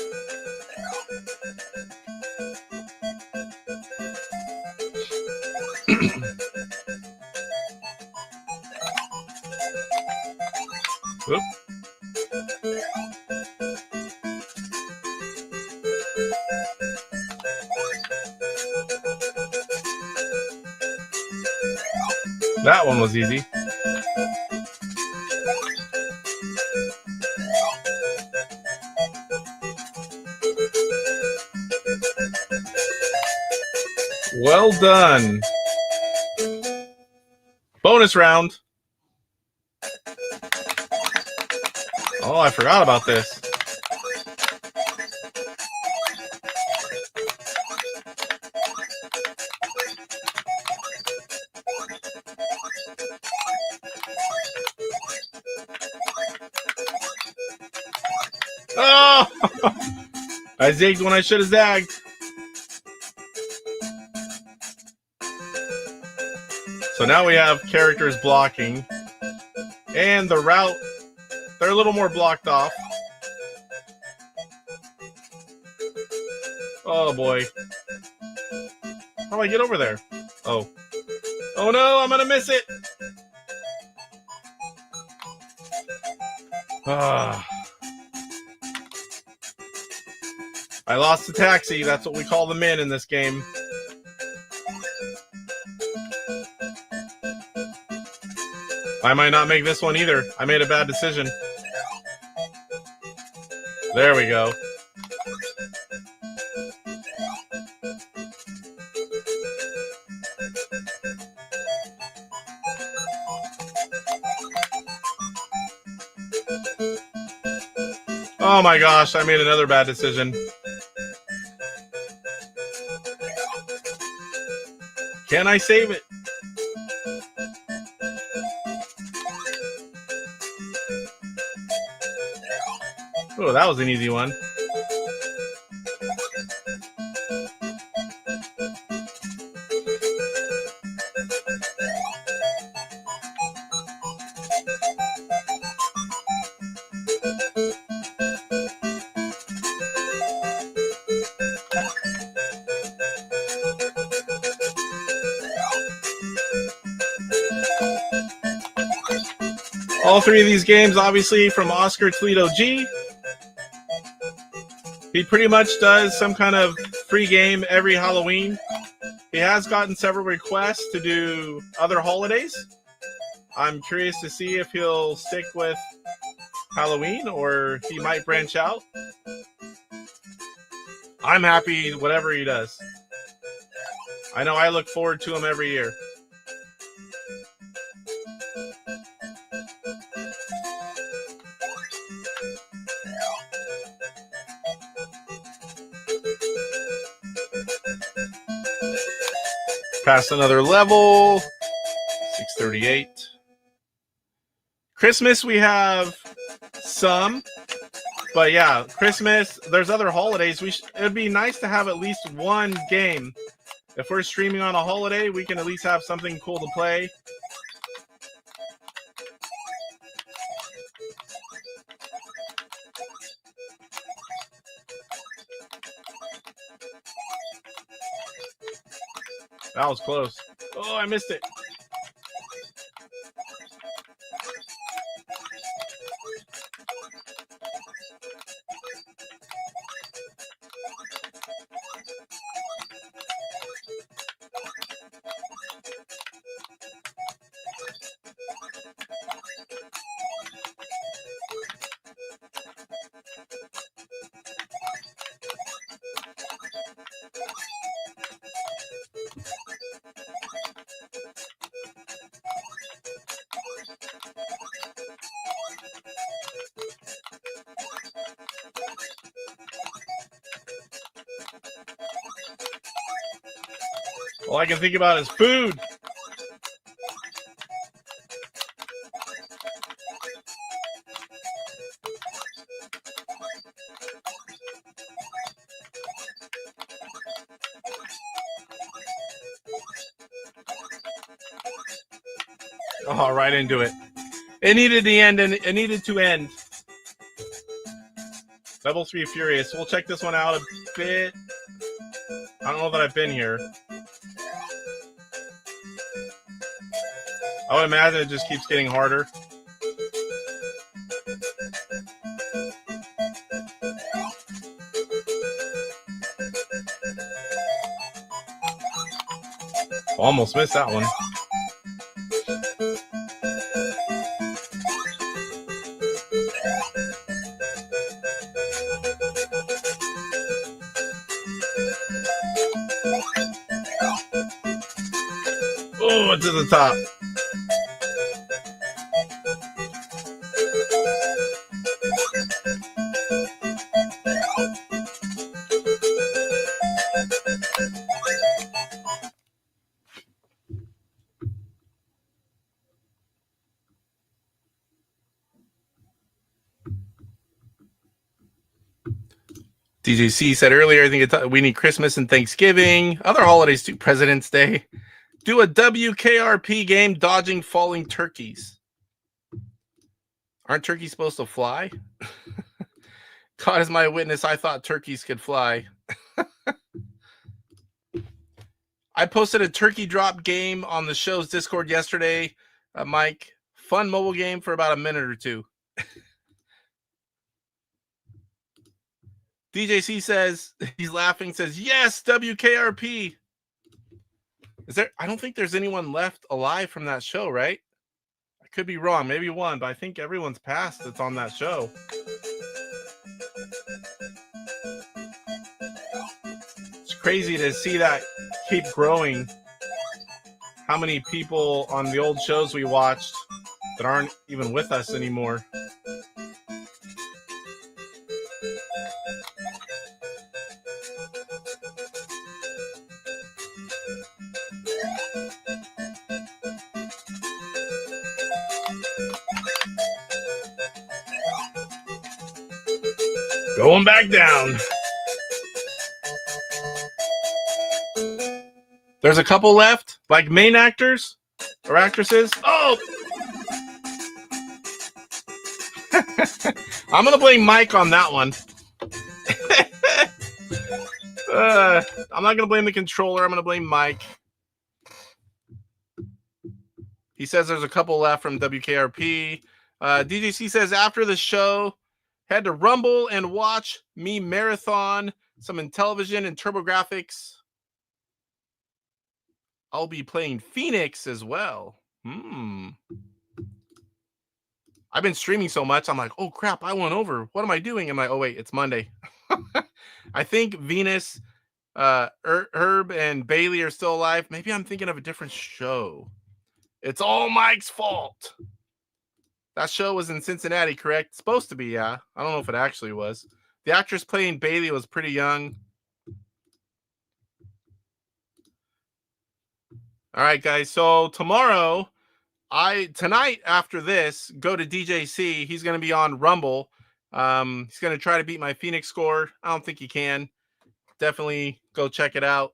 Whoop. That one was easy. Well done. Bonus round. Oh, I forgot about this. Oh! I zigged when I should have zagged. So now we have characters blocking. And the route, they're a little more blocked off. Oh boy. How do I get over there? Oh. Oh no, I'm gonna miss it! Ah. I lost the taxi. That's what we call the men in this game. I might not make this one either. I made a bad decision. There we go. Oh my gosh, I made another bad decision. Can I save it? Oh, that was an easy one. All three of these games, obviously, from Oscar Toledo G. He pretty much does some kind of free game every Halloween. He has gotten several requests to do other holidays. I'm curious to see if he'll stick with Halloween or he might branch out. I'm happy whatever he does. I know I look forward to him every year. Past another level. 638. Christmas we have some. But yeah, Christmas, there's other holidays. It would be nice to have at least one game. If we're streaming on a holiday, we can at least have something cool to play. That was close. Oh, I missed it. All I can think about is food. Oh, right into it. It needed to end, and it needed to end. Level 3 Furious. We'll check this one out a bit. I don't know that I've been here. I would imagine it just keeps getting harder. Almost missed that one. Oh, to the top. DJC said earlier, I think we need Christmas and Thanksgiving. Other holidays too, President's Day. Do a WKRP game dodging falling turkeys. Aren't turkeys supposed to fly? God is my witness, I thought turkeys could fly. I posted a turkey drop game on the show's Discord yesterday, Mike. Fun mobile game for about a minute or two. DJC says, he's laughing, says, yes, WKRP. Is there? I don't think there's anyone left alive from that show, right? I could be wrong. Maybe one, but I think everyone's passed that's on that show. It's crazy to see that keep growing. How many people on the old shows we watched that aren't even with us anymore? Going back down. There's a couple left, like main actors or actresses. Oh! I'm going to blame Mike on that one. I'm not going to blame the controller. I'm going to blame Mike. He says there's a couple left from WKRP. DJC says after the show, had to rumble and watch me marathon some Intellivision and TurboGrafx. I'll be playing Phoenix as well. I've been streaming so much. I'm like, oh crap, I went over. What am I doing? I'm like, oh wait, it's Monday. I think Venus, Herb, and Bailey are still alive. Maybe I'm thinking of a different show. It's all Mike's fault. That show was in Cincinnati, correct? It's supposed to be, yeah. I don't know if it actually was. The actress playing Bailey was pretty young. All right, guys. So tonight after this, go to DJC. He's going to be on Rumble. He's going to try to beat my Phoenix score. I don't think he can. Definitely go check it out.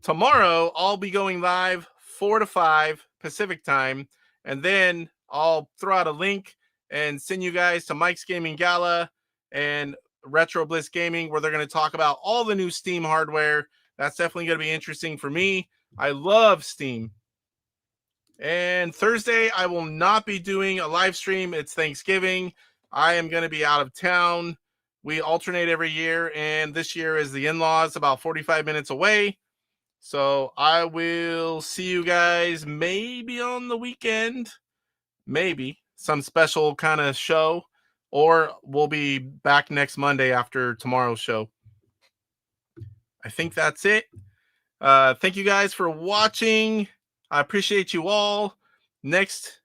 Tomorrow, I'll be going live 4 to 5 Pacific time, and then I'll throw out a link and send you guys to Mike's Gaming Gala and Retro Bliss Gaming, where they're going to talk about all the new Steam hardware. That's definitely going to be interesting for me. I love Steam. And Thursday, I will not be doing a live stream. It's Thanksgiving. I am going to be out of town. We alternate every year, and this year is the in-laws, about 45 minutes away. So I will see you guys maybe on the weekend. Maybe some special kind of show, or we'll be back next Monday after tomorrow's show. I think that's it. Thank you guys for watching. I appreciate you all. Next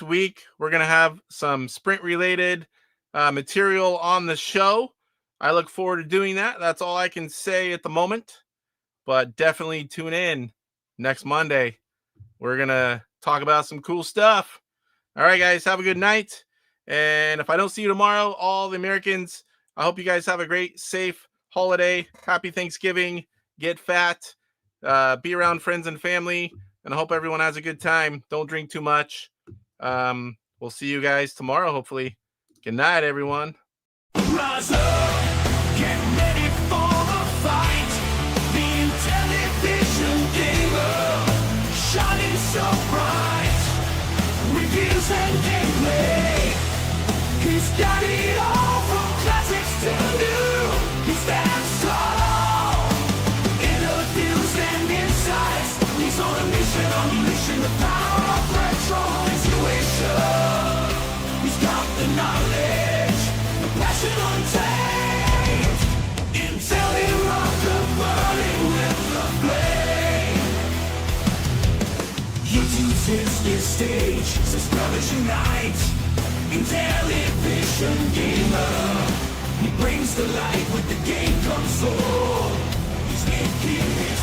week, we're going to have some sprint related material on the show. I look forward to doing that. That's all I can say at the moment, but definitely tune in next Monday. We're going to talk about some cool stuff. All right, guys, have a good night. And if I don't see you tomorrow, all the Americans, I hope you guys have a great, safe holiday. Happy Thanksgiving. Get fat. Be around friends and family. And I hope everyone has a good time. Don't drink too much. We'll see you guys tomorrow, hopefully. Good night, everyone. Rise up, get ready for the fight. The Intellivision gamer, shining so bright. Reviews and gameplay, he's got it all from classics to new. He stands tall, interviews and insights. He's on a mission, unleashing the power of retro intuition. He's got the knowledge, the passion untamed. Intelli rock the burning with the flame. He chooses his stage, says brothers unite. Intellivision gamer, he brings the light with the game console. He's making his